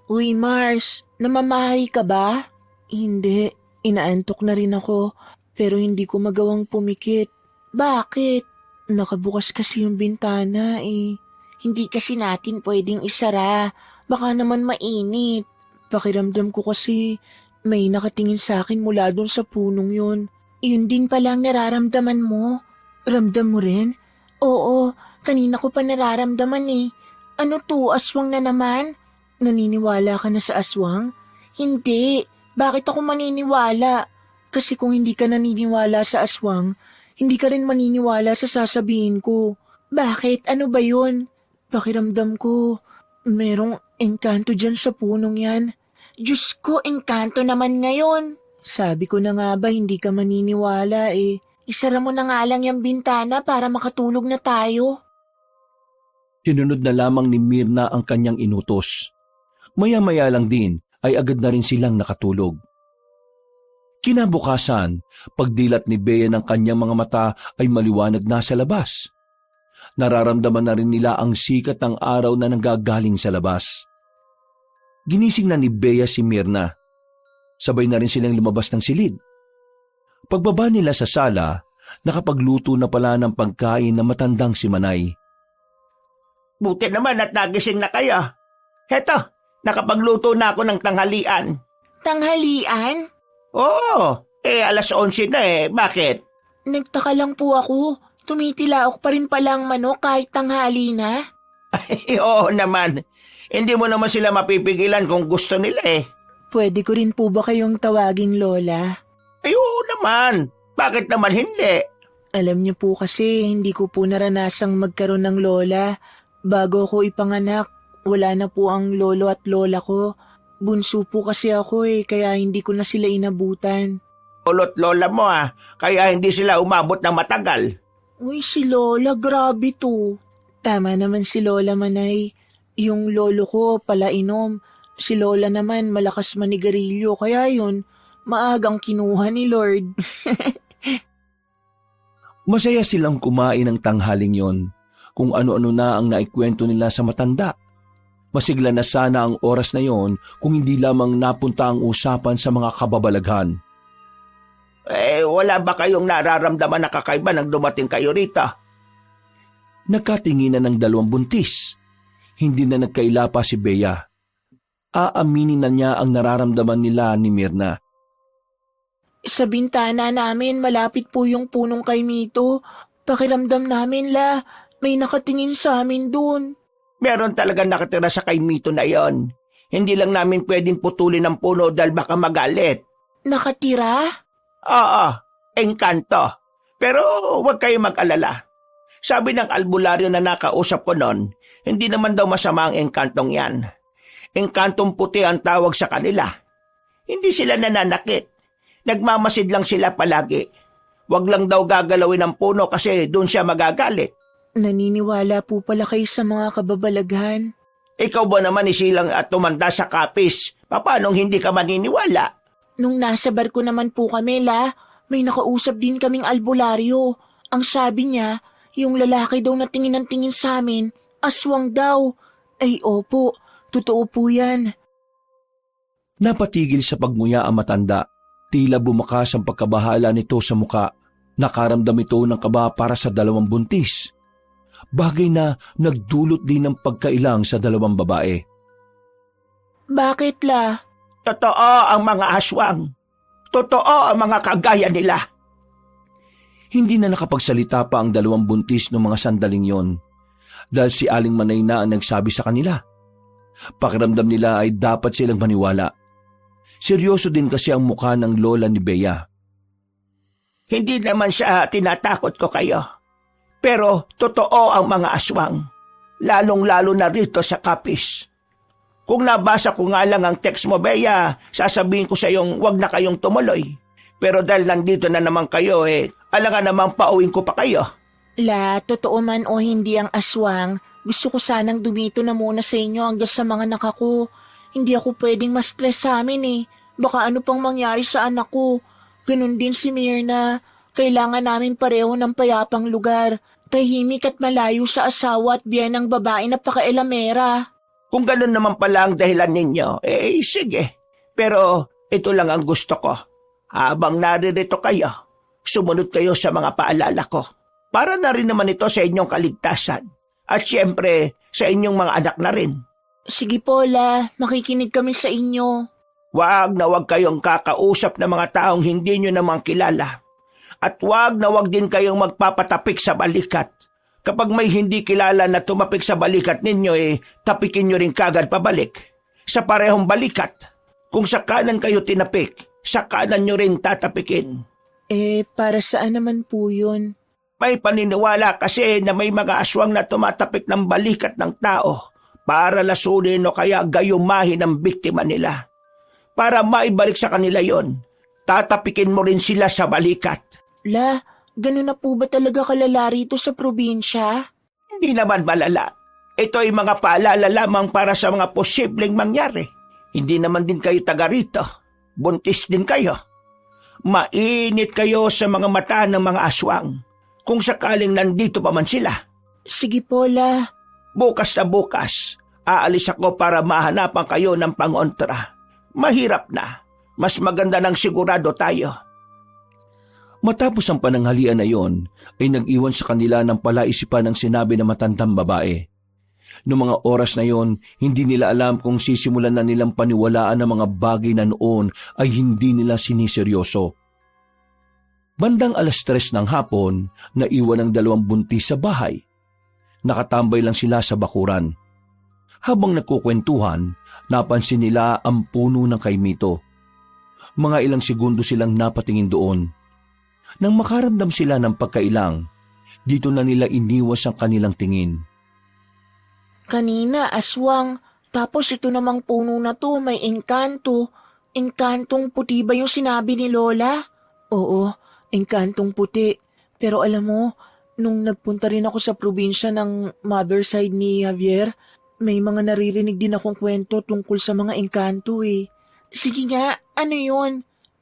Uy Mars, namamahay ka ba? Hindi, inaantok na rin ako pero hindi ko magawang pumikit. Bakit? Nakabukas kasi yung bintana eh. Hindi kasi natin pwedeng isara. Baka naman mainit. Pakiramdam ko kasi may nakatingin sa akin mula dun sa punong yun. Yun din palang nararamdaman mo. Ramdam mo rin? Oo, kanina ko pa nararamdaman eh. Ano to, aswang na naman? Naniniwala ka na sa aswang? Hindi. Bakit ako maniniwala? Kasi kung hindi ka naniniwala sa aswang, hindi ka rin maniniwala sa sasabihin ko. Bakit? Ano ba yun? Pakiramdam ko, merong engkanto dyan sa punong yan. Diyos ko, engkanto naman ngayon. Sabi ko na nga ba hindi ka maniniwala eh. Isara mo na nga lang yung bintana para makatulog na tayo. Sinunod na lamang ni Mirna ang kanyang inutos. Maya-maya lang din ay agad na rin silang nakatulog. Kinabukasan, pagdilat ni Bea ng kanyang mga mata ay maliwanag na sa labas. Nararamdaman na rin nila ang sikat ng araw na nanggagaling sa labas. Ginising na ni Bea si Mirna. Sabay na rin silang lumabas ng silid. Pagbaba nila sa sala, nakapagluto na pala ng pagkain na matandang si Manay. Buti naman at nagising na kayo. Heto, nakapagluto na ako ng tanghalian. Tanghalian? Oo, 11:00 na eh. Bakit? Nagtaka lang po ako. Tumitilaok pa rin pala ang manok kahit tanghali na. Oo naman. Hindi mo naman sila mapipigilan kung gusto nila eh. Pwede ko rin po ba kayong tawaging Lola? Ay, oo naman. Bakit naman hindi? Alam niyo po kasi hindi ko po naranasang magkaroon ng lola. Bago ako ipanganak, wala na po ang lolo at lola ko. Bunso po kasi ako eh, kaya hindi ko na sila inabutan. Lolo't lola mo kaya hindi sila umabot ng matagal. Uy, si Lola, grabe to. Tama naman si Lola Manay. Yung lolo ko palainom. Si Lola naman malakas manigarilyo, kaya yun, maagang kinuha ni Lord. Masaya silang kumain ng tanghaling yon, kung ano-ano na ang naikwento nila sa matanda. Masigla na sana ang oras na yon kung hindi lamang napunta ang usapan sa mga kababalaghan. Wala ba kayong nararamdaman na kakaiba nang dumating kayo rito? Nagkatinginan ng dalawang buntis. Hindi na nagkaila pa si Bea. Aaminin na niya ang nararamdaman nila ni Mirna. Sa bintana namin, malapit po yung punong kay Mito. Pakiramdam namin may nakatingin sa amin dun. Meron talaga nakatira sa kay Mito na yon. Hindi lang namin pwedeng putulin ang puno dahil baka magalit. Nakatira? Oo, engkanto. Pero huwag kayo mag-alala. Sabi ng albularyo na nakausap ko noon, hindi naman daw masama ang engkantong yan. Engkantong puti ang tawag sa kanila. Hindi sila nananakit. Nagmamasid lang sila palagi. Huwag lang daw gagalawin ang puno kasi doon siya magagalit. Naniniwala po pala kayo sa mga kababalaghan. Ikaw ba naman isilang at tumanda sa kapis? Paanong hindi ka maniniwala? Nung nasa barko naman po kami, may nakausap din kaming albularyo. Ang sabi niya, yung lalaki daw na tingin ng tingin sa amin, aswang daw. Ay opo, totoo po yan. Napatigil sa pagmuya ang matanda. Tila bumakas ang pagkabahala nito sa muka. Nakaramdam ito ng kaba para sa dalawang buntis. Bagay na nagdulot din ng pagkailang sa dalawang babae. Bakit Totoo ang mga aswang. Totoo ang mga kagaya nila. Hindi na nakapagsalita pa ang dalawang buntis ng mga sandaling yon dahil si Aling Manay na ang nagsabi sa kanila. Pakiramdam nila ay dapat silang maniwala. Seryoso din kasi ang mukha ng lola ni Bea. Hindi naman siya tinatakot ko kayo. Pero totoo ang mga aswang. Lalong-lalo na rito sa Kapis. Kung nabasa ko nga lang ang text mo, Bea, sasabihin ko sa iyong wag na kayong tumuloy. Pero dahil nandito na naman kayo, alangan namang pauwing ko pa kayo. Totoo man o hindi ang aswang, gusto ko sanang dumito na muna sa inyo hanggang sa mga anak ko. Hindi ako pwedeng ma-stress sa amin Baka ano pang mangyari sa anak ko. Ganun din si Myrna. Kailangan namin pareho ng payapang lugar. Tahimik at malayo sa asawa at biyan ng babae na pakailamera. Kung ganun naman pala ang dahilan ninyo, sige. Pero ito lang ang gusto ko. Habang naririto kayo, sumunod kayo sa mga paalala ko. Para na rin naman ito sa inyong kaligtasan. At siyempre, sa inyong mga anak na rin. Sige po, makikinig kami sa inyo. Wag na wag kayong kakausap ng mga taong hindi nyo namang kilala. At wag na wag din kayong magpapatapik sa balikat. Kapag may hindi kilala na tumapik sa balikat ninyo, tapikin nyo rin kagad pabalik. Sa parehong balikat. Kung sa kanan kayo tinapik, sa kanan nyo rin tatapikin. Para saan naman po yun? May paniniwala kasi na may mga aswang na tumatapik ng balikat ng tao para lasunin o kaya gayumahin ang biktima nila. Para maibalik sa kanila yon, tatapikin mo rin sila sa balikat. Ganun na po ba talaga kalala rito sa probinsya? Hindi naman malala. Ito ay mga paalala lamang para sa mga posibleng mangyari. Hindi naman din kayo taga rito. Buntis din kayo. Mainit kayo sa mga mata ng mga aswang. Kung sakaling nandito pa man sila. Sige po, Bukas na bukas, aalis ako para mahanapan kayo ng pangontra. Mahirap na. Mas maganda nang sigurado tayo. Matapos ang pananghalian na iyon, ay nag-iwan sa kanila ng palaisipan ng sinabi ng matandang babae. Noong mga oras na iyon, hindi nila alam kung sisimulan na nilang paniwalaan ng mga bagay na noon ay hindi nila siniseryoso. Bandang 3:00 ng hapon, naiwan ang dalawang buntis sa bahay. Nakatambay lang sila sa bakuran. Habang nagkukwentuhan, napansin nila ang puno ng kaimito. Mga ilang segundo silang napatingin doon. Nang makaramdam sila ng pagkailang, dito na nila iniwas ang kanilang tingin. Kanina, aswang. Tapos ito namang puno na to, may engkanto. Engkantong puti ba yung sinabi ni Lola? Oo, engkantong puti. Pero alam mo, nung nagpunta rin ako sa probinsya ng mother side ni Javier, may mga naririnig din akong kwento tungkol sa mga engkanto Sige nga, ano yun?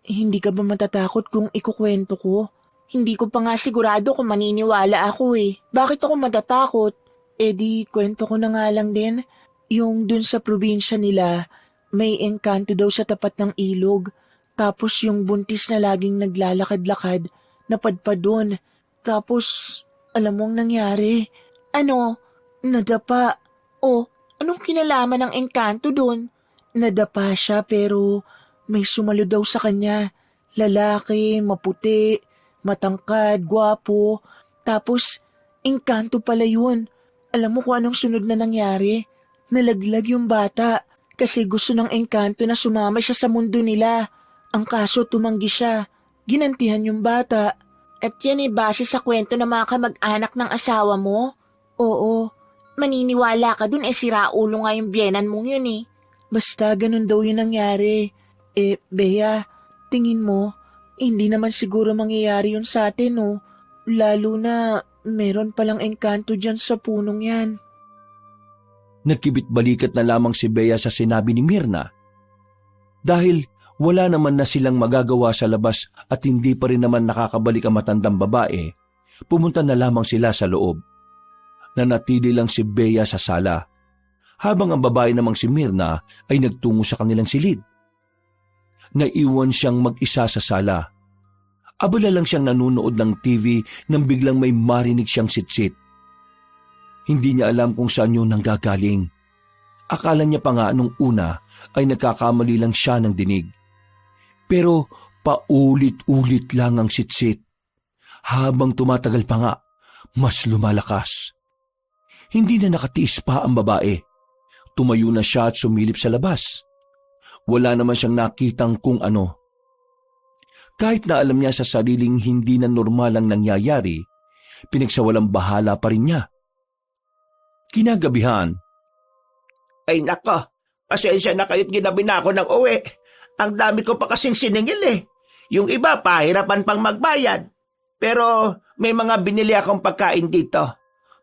Hindi ka ba matatakot kung ikukwento ko? Hindi ko pa nga sigurado kung maniniwala ako Bakit ako matatakot? Di kwento ko na nga lang din. Yung dun sa probinsya nila, may engkanto daw sa tapat ng ilog. Tapos yung buntis na laging naglalakad-lakad, napadpad dun. Tapos, alam mo ang nangyari? Ano? Nadapa. Anong kinalaman ng engkanto dun? Nadapa siya pero may sumalo daw sa kanya. Lalaki, maputi, matangkad, gwapo. Tapos, engkanto pala yun. Alam mo kung anong sunod na nangyari? Nalaglag yung bata kasi gusto ng engkanto na sumama siya sa mundo nila. Ang kaso tumanggi siya. Ginantihan yung bata. At yan base sa kwento ng mga kamag-anak ng asawa mo? Oo, Maniniwala ka dun sira ulo nga yung biyenan mong yun basta ganun daw yung nangyari. Bea, tingin mo, hindi naman siguro mangyayari yun sa atin, no? Lalo na meron palang engkanto dyan sa punong yan. Nagkibit-balikat na lamang si Bea sa sinabi ni Mirna. Dahil wala naman na silang magagawa sa labas at hindi pa rin naman nakakabalik ang matandang babae, pumunta na lamang sila sa loob. Nanatili lang si Bea sa sala, habang ang babae namang si Mirna ay nagtungo sa kanilang silid. Naiwan siyang mag-isa sa sala. Abala lang siyang nanunood ng TV nang biglang may marinig siyang sitsit. Hindi niya alam kung saan yun nanggagaling. Akala niya pa nga nung una ay nagkakamali lang siya ng dinig. Pero paulit-ulit lang ang sitsit. Habang tumatagal pa nga, mas lumalakas. Hindi na nakatiis pa ang babae. Tumayo na siya at sumilip sa labas. Wala naman siyang nakitang kung ano. Kahit na alam niya sa sariling hindi na normal ang nangyayari, pinagsawalang bahala pa rin niya. Kinagabihan, Ay nako, pasensya na kayo't ginabi na ako ng uwi. Ang dami ko pa kasing siningil. Yung iba pahirapan pang magbayad. Pero may mga binili akong pagkain dito.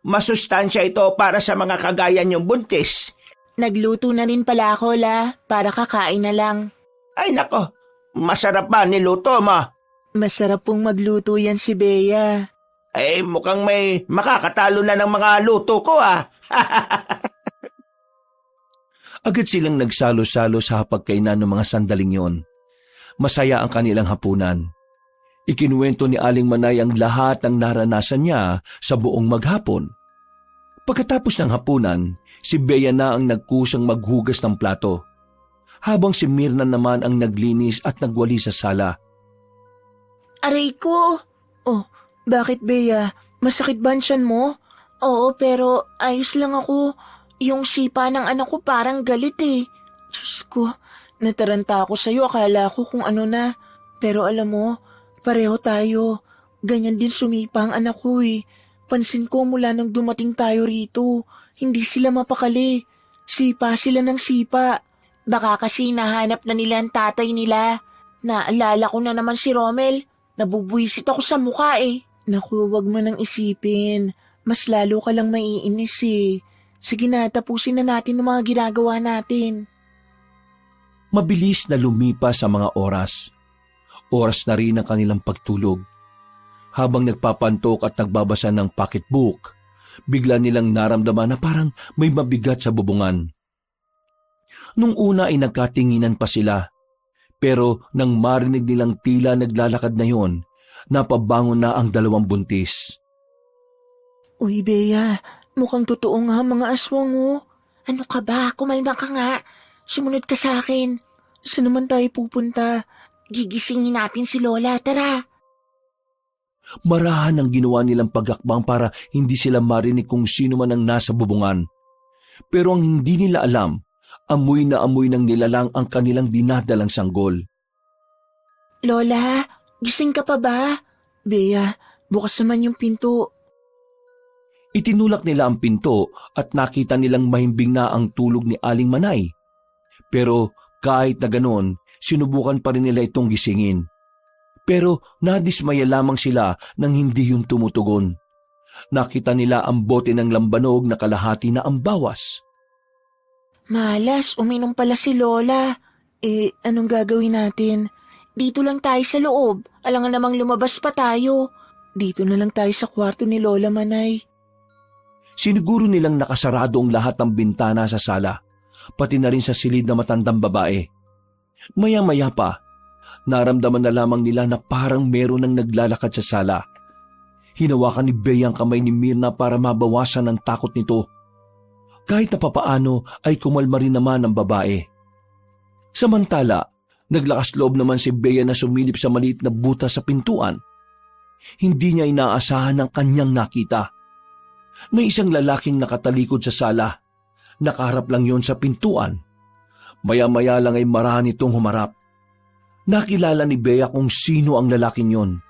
Masustansya ito para sa mga kagaya niyong buntis. Nagluto na rin pala ako, para kakain na lang. Ay nako, masarap ba niluto mo? Masarap pong magluto yan si Bea. Eh mukhang may makakatalo na ng mga luto ko agad silang nagsalo-salo sa hapagkainan ng mga sandaling yon. Masaya ang kanilang hapunan. Ikinuwento ni Aling Manay ang lahat ng naranasan niya sa buong maghapon. Pagkatapos ng hapunan, si Bea na ang nagkusang maghugas ng plato, habang si Mirna naman ang naglinis at nagwali sa sala. Aray ko! Oh, bakit Bea? Masakit ba ang tiyan mo? Oo, pero ayos lang ako. Yung sipa ng anak ko parang galit Diyos ko, nataranta ako sa'yo. Akala ko kung ano na. Pero alam mo, pareho tayo. Ganyan din sumipa ang anak ko Pansin ko mula nang dumating tayo rito. Hindi sila mapakali. Sipa sila ng sipa. Baka kasi nahanap na nila ang tatay nila. Naalala ko na naman si Romel. Nabubwisit ako sa mukha Naku, wag mo nang isipin. Mas lalo ka lang maiinis Sige na, tapusin na natin ang mga ginagawa natin. Mabilis na lumipas ang mga oras. Oras na rin ang kanilang pagtulog. Habang nagpapantok at nagbabasa ng pocketbook, bigla nilang naramdaman na parang may mabigat sa bubungan. Nung una ay nagkatinginan pa sila, pero nang marinig nilang tila naglalakad na yon, napabangon na ang dalawang buntis. Uy, Bea, mukhang totoo nga mga aswang Ano ka ba? Kumalma ka nga. Sumunod ka sa akin. Saan naman tayo pupunta? Gigisingin natin si Lola, tara. Marahan ang ginawa nilang pagakbang para hindi sila marinig kung sino man ang nasa bubungan. Pero ang hindi nila alam, amoy na amoy ng nilalang ang kanilang dinadalang sanggol. Lola, gising ka pa ba? Bea, bukas naman yung pinto. Itinulak nila ang pinto at nakita nilang mahimbing na ang tulog ni Aling Manay. Pero kahit na ganon, sinubukan pa rin nila itong gisingin. Pero nadismaya lamang sila nang hindi yung tumutugon. Nakita nila ang bote ng lambanog na kalahati na ang bawas. Malas, uminom pala si Lola. Anong gagawin natin? Dito lang tayo sa loob. Alangan namang lumabas pa tayo. Dito na lang tayo sa kwarto ni Lola Manay. Siniguro nilang nakasarado ang lahat ng bintana sa sala, pati na rin sa silid na matandang babae. Maya-maya pa, naramdaman na lamang nila na parang meron ng naglalakad sa sala. Hinawakan ni Bea ang kamay ni Mirna para mabawasan ang takot nito. Kahit na papaano ay kumalma rin naman ang babae. Samantala, naglakas loob naman si Bea na sumilip sa maliit na butas sa pintuan. Hindi niya inaasahan ang kanyang nakita. May isang lalaking nakatalikod sa sala. Nakaharap lang yon sa pintuan. Maya-maya lang ay marahan itong humarap. Nakilala ni Bea kung sino ang lalaking yon.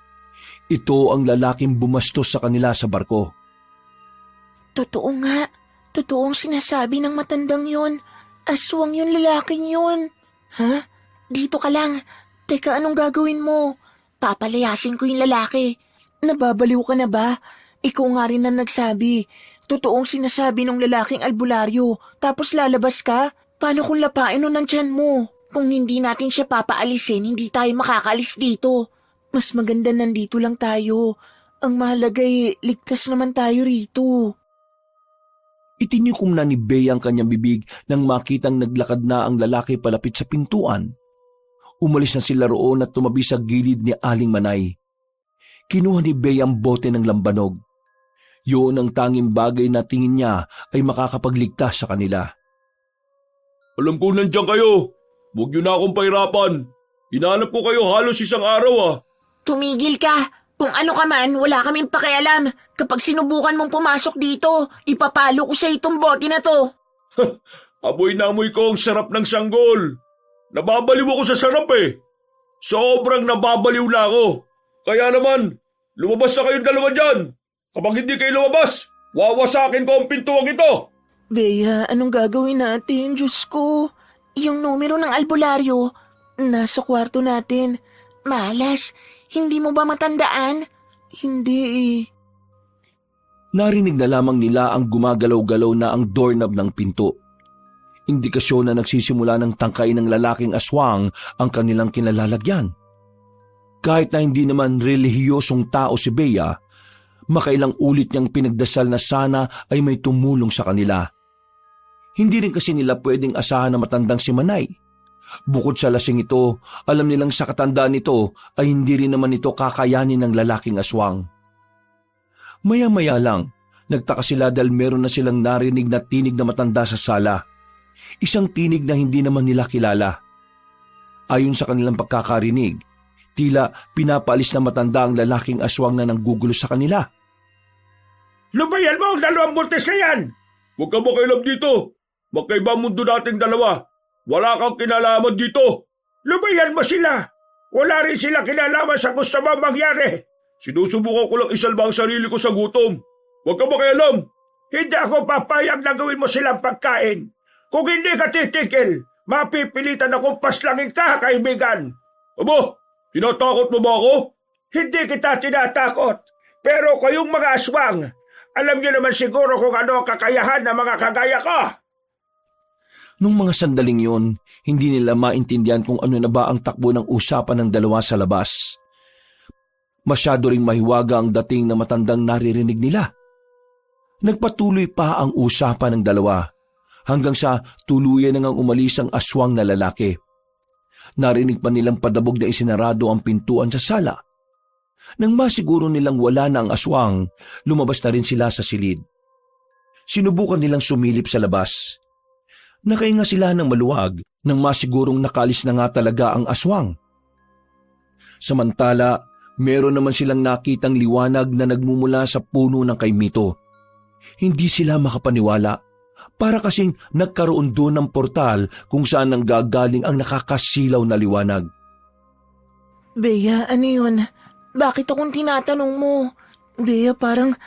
Ito ang lalaking bumastos sa kanila sa barko. Totoo nga. Totoong sinasabi ng matandang yon. Aswang yung lalaking yon. Ha? Dito ka lang. Teka, anong gagawin mo? Papalayasin ko yung lalaki. Nababaliw ka na ba? Ikaw nga rin ang nagsabi. Totoong sinasabi ng lalaking albularyo. Tapos lalabas ka? Paano kung lapain nun ng tiyan mo? Kung hindi natin siya papaalisin, hindi tayo makakaalis dito. Mas maganda nandito lang tayo. Ang mahalagay, ligtas naman tayo rito. Itinikom na ni Bea ang kanyang bibig nang makitang naglakad na ang lalaki palapit sa pintuan. Umalis na sila roon at tumabi sa gilid ni Aling Manay. Kinuha ni Bea ang bote ng lambanog. Yun ang tanging bagay na tingin niya ay makakapagligtas sa kanila. Alam ko nandiyan kayo. Huwag niyo na akong pahirapan. Hinahanap ko kayo halos isang araw. Tumigil ka! Kung ano ka man, wala kaming pakialam. Kapag sinubukan mong pumasok dito, ipapalo ko sa itong bote na to. Amoy na amoy ko ang sarap ng sanggol. Nababaliw ako sa sarap eh. Sobrang nababaliw na ako. Kaya naman, lumabas na kayong dalawa dyan. Kapag hindi kayo lumabas, wawasakin ko ang pintuang ito. Bea, anong gagawin natin? Diyos ko. Yung numero ng albularyo, nasa kwarto natin. Malas, hindi mo ba matandaan? Hindi eh. Narinig na lamang nila ang gumagalaw-galaw na ang doorknob ng pinto. Indikasyon na nagsisimula ng tangkay ng lalaking aswang ang kanilang kinalalagyan. Kahit na hindi naman relihiyosong tao si Bea, makailang ulit niyang pinagdasal na sana ay may tumulong sa kanila. Hindi rin kasi nila pwedeng asahan na matandang si Manay. Bukod sa lasing ito, alam nilang sa katandaan nito ay hindi rin naman ito kakayanin ng lalaking aswang. Maya-maya lang, nagtaka sila dahil meron na silang narinig na tinig na matanda sa sala. Isang tinig na hindi naman nila kilala. Ayon sa kanilang pagkakarinig, tila pinapaalis na matanda ang lalaking aswang na nanggugulo sa kanila. Lubayan mo ang dalawang buntis na yan! Huwag ka makailam dito. Magkaiba mundo nating dalawa. Wala kang kinalaman dito. Lubayan mo sila. Wala rin sila kinalaman sa gusto mong mangyari. Sinusubukan ko lang isalba ang sarili ko sa gutom. Huwag ka makialam. Hindi ako papayag na gawin mo silang pagkain. Kung hindi ka titikil, mapipilitan akong paslangin ka, kaibigan. Aba, tinatakot mo ba ako? Hindi kita tinatakot. Pero kayong mga aswang, alam niyo naman siguro kung ano ang kakayahan ng mga kagaya ko. Nung mga sandaling yon, hindi nila maintindihan kung ano na ba ang takbo ng usapan ng dalawa sa labas. Masyado ring mahiwaga ang dating na matandang naririnig nila. Nagpatuloy pa ang usapan ng dalawa hanggang sa tuluyan nang umalis ang aswang na lalaki. Narinig pa nilang padabog na isinarado ang pintuan sa sala. Nang masiguro nilang wala na ang aswang, lumabas na rin sila sa silid. Sinubukan nilang sumilip sa labas. Nakahinga sila ng maluwag nang masigurong nakalis na nga talaga ang aswang. Samantala, meron naman silang nakitang liwanag na nagmumula sa puno ng kaimito. Hindi sila makapaniwala. Para kasing nagkaroon doon ng portal kung saan nanggagaling ang nakakasilaw na liwanag. Bea, ano yun? Bakit akong tinatanong mo? Bea, parang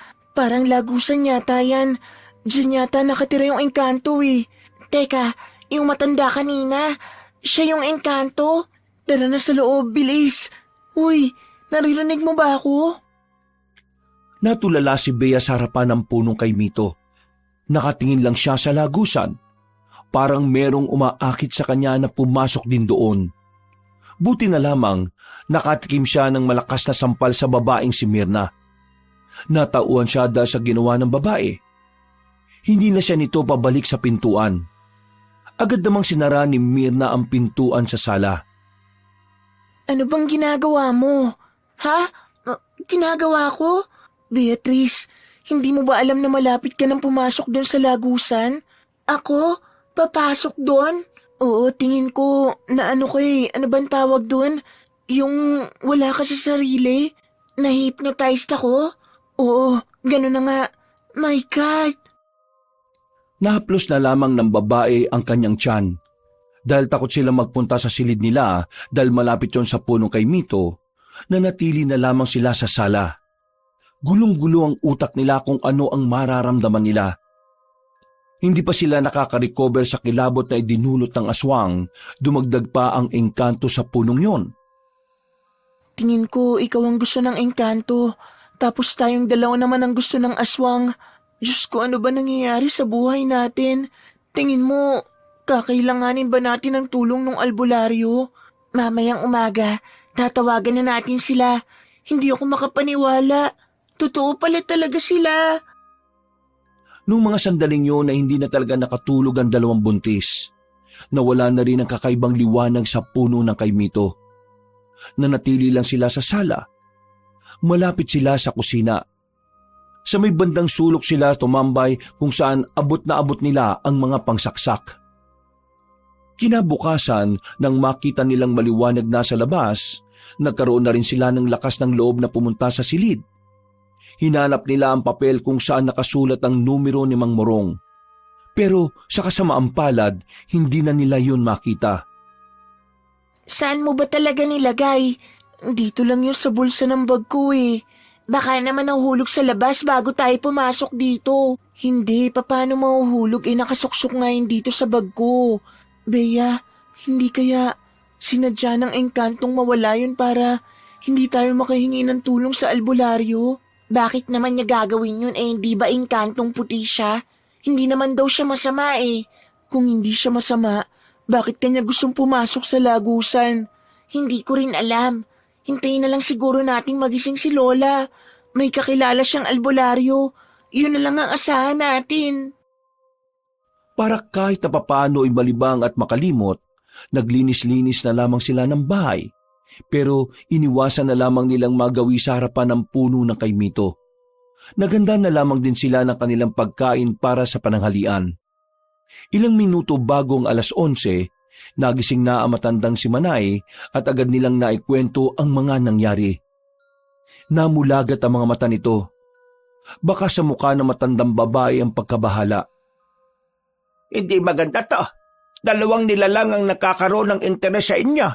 lagusan yata yan. Diyan yata nakatira yung engkanto eh. Teka, yung matanda kanina, siya yung engkanto? Tara na sa loob, bilis. Uy, naririnig mo ba ako? Natulala si Bea sa harapan ng punong kaimito. Nakatingin lang siya sa lagusan. Parang merong umaakit sa kanya na pumasok din doon. Buti na lamang, nakatikim siya ng malakas na sampal sa babaeng si Mirna. Natauan siya dahil sa ginawa ng babae. Hindi na siya nito pabalik sa pintuan. Agad namang sinara ni Mirna ang pintuan sa sala. Ano bang ginagawa mo? Ha? Ginagawa ko? Beatrice, hindi mo ba alam na malapit ka nang pumasok doon sa lagusan? Ako? Papasok doon? Oo, tingin ko na ano bang tawag doon? Yung wala ka sa sarili? Na-hypnotized ako? Oo, gano'n na nga. My God! Nahaplos na lamang ng babae ang kanyang tiyan. Dahil takot sila magpunta sa silid nila dahil malapit yon sa punong kay Mito, nanatili na lamang sila sa sala. Gulong-gulo ang utak nila kung ano ang mararamdaman nila. Hindi pa sila nakaka-recover sa kilabot na idinulot ng aswang, dumagdag pa ang engkanto sa punong yon. Tingin ko ikaw ang gusto ng engkanto, tapos tayong dalawa naman ang gusto ng aswang. Diyos ko, ano ba nangyayari sa buhay natin? Tingin mo, kakailanganin ba natin ng tulong ng albularyo? Mamayang umaga, tatawagan na natin sila. Hindi ako makapaniwala. Totoo pala talaga sila. Noong mga sandaling yun na hindi na talaga nakatulog ang dalawang buntis, nawala na rin ang kakaibang liwanag sa puno ng kay Mito. Nanatili lang sila sa sala. Malapit sila sa kusina. Sa may bandang sulok sila tumambay kung saan abot na abot nila ang mga pangsaksak. Kinabukasan, nang makita nilang maliwanag na sa labas, nagkaroon na rin sila ng lakas ng loob na pumunta sa silid. Hinanap nila ang papel kung saan nakasulat ang numero ni Mang Morong. Pero sa kasamaang palad, hindi na nila yun makita. Saan mo ba talaga nilagay? Dito lang yun sa bulsa ng bag ko eh. Baka naman nahulog sa labas bago tayo pumasok dito. Hindi, paano mahuhulog nakasuksok nga yun dito sa bag ko. Bea, hindi kaya sinadya ng engkantong mawala yun para hindi tayo makahingi ng tulong sa albularyo? Bakit naman niya gagawin yun hindi ba engkantong puti siya? Hindi naman daw siya masama eh. Kung hindi siya masama, bakit kanya gustong pumasok sa lagusan? Hindi ko rin alam. Hintayin na lang siguro nating magising si Lola. May kakilala siyang albularyo. Yun na lang ang asahan natin. Para kahit na papaano ay malibang at makalimot, naglinis-linis na lamang sila ng bahay. Pero iniwasan na lamang nilang magawi sa harapan ng puno ng kay Mito. Naganda na lamang din sila ng kanilang pagkain para sa pananghalian. Ilang minuto bago ang 11:00, nagising na ang matandang si Manay at agad nilang naikwento ang mga nangyari. Namulagat ang mga mata nito. Baka sa mukha ng matandang babae ang pagkabahala. Hindi maganda to. Dalawang nilalang ang nakakaroon ng interes sa inyo.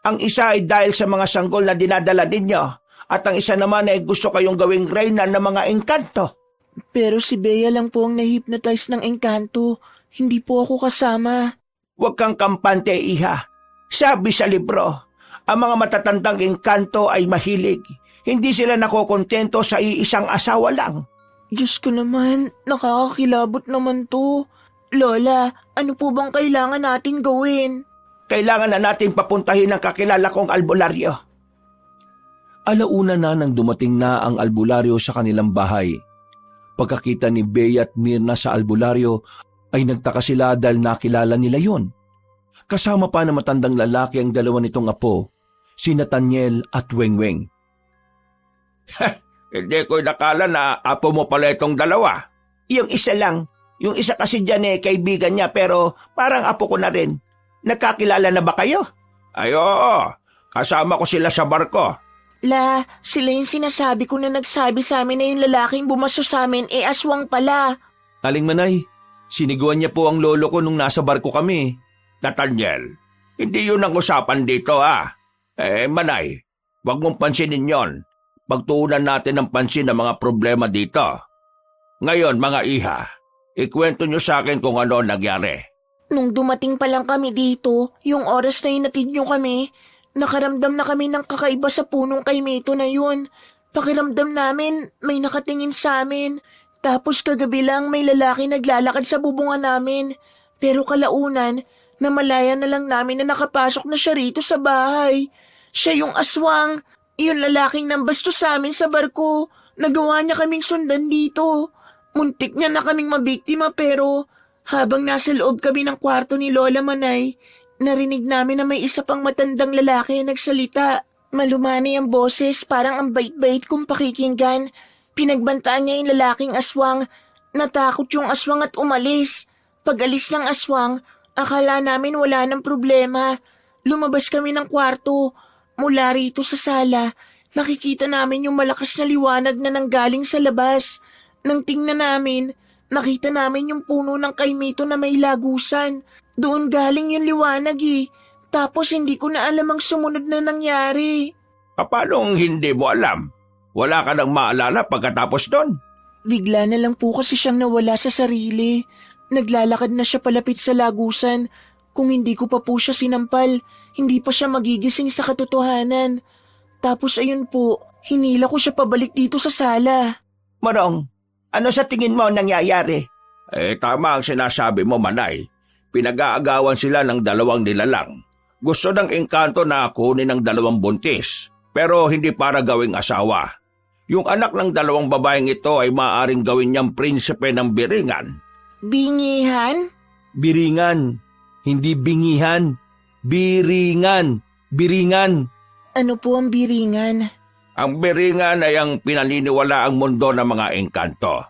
Ang isa ay dahil sa mga sanggol na dinadala ninyo at ang isa naman ay gusto kayong gawing reyna ng mga engkanto. Pero si Bea lang po ang na-hypnotize ng engkanto. Hindi po ako kasama. Huwag kang kampante, iha. Sabi sa libro, ang mga matatandang engkanto ay mahilig. Hindi sila nakokontento sa iisang asawa lang. Diyos ko naman, nakakakilabot naman to. Lola, ano po bang kailangan nating gawin? Kailangan na natin papuntahin ang kakilala kong albularyo. Alauna na nang dumating na ang albularyo sa kanilang bahay. Pagkakita ni Bea at Mirna sa albularyo, ay nagtaka sila dahil nakilala nila yon. Kasama pa na matandang lalaki ang dalawa nitong apo, si Nathaniel at Wengweng. Hindi ko nakala na apo mo pala itong dalawa. Yung isa lang. Yung isa kasi dyan kaibigan niya pero parang apo ko na rin. Nagkakilala na ba kayo? Ay oo, kasama ko sila sa barko. La, sila yung sinasabi ko na nagsabi sa amin na yung lalaking bumaso sa amin aswang pala. Aling Manay, siniguan niya po ang lolo ko nung nasa barko kami. Nathaniel, hindi yun ang usapan dito Manay, wag mong pansinin yon. Pagtuunan natin ng pansin ang mga problema dito. Ngayon mga iha, ikwento nyo sa akin kung ano nangyari. Nung dumating pa lang kami dito, yung oras na inatid nyo kami, nakaramdam na kami ng kakaiba sa punong kay Mito na yun. Pakiramdam namin, may nakatingin sa amin. Tapos kagabi lang may lalaki naglalakad sa bubungan namin. Pero kalaunan, namalayan na lang namin na nakapasok na siya rito sa bahay. Siya yung aswang, yung lalaking nambasto sa amin sa barko. Nagawa niya kaming sundan dito. Muntik niya na kaming mabiktima pero habang nasa loob kami ng kwarto ni Lola Manay, narinig namin na may isa pang matandang lalaki nagsalita. Malumani ang boses, parang ang bait-bait kong pakikinggan. Pinagbantaan niya yung lalaking aswang. Natakot yung aswang at umalis. Pag-alis ng aswang, akala namin wala ng problema. Lumabas kami ng kwarto. Mula rito sa sala, Nakikita namin yung malakas na liwanag na nanggaling sa labas. Nang tingnan namin, nakita namin yung puno ng kaimito na may lagusan. Doon galing yung liwanag eh. Tapos hindi ko na alam ang sumunod na nangyari. Paano hindi mo alam? Wala ka nang maalala pagkatapos doon? Bigla na lang po kasi siyang nawala sa sarili. Naglalakad na siya palapit sa lagusan. Kung hindi ko pa po siya sinampal, hindi pa siya magigising sa katotohanan. Tapos ayun po, hinila ko siya pabalik dito sa sala. Morong, ano sa tingin mo nangyayari? Tama ang sinasabi mo, Manay. Pinag-aagawan sila ng dalawang nilalang. Gusto ng engkanto na kunin ng dalawang buntis, pero hindi para gawing asawa. Yung anak ng dalawang babaeng ito ay maaaring gawin niyang prinsipe ng Biringan. Bingihan? Biringan, hindi bingihan. Biringan, biringan. Ano po ang biringan? Ang Biringan ay ang pinaniniwalaang mundo ng mga engkanto.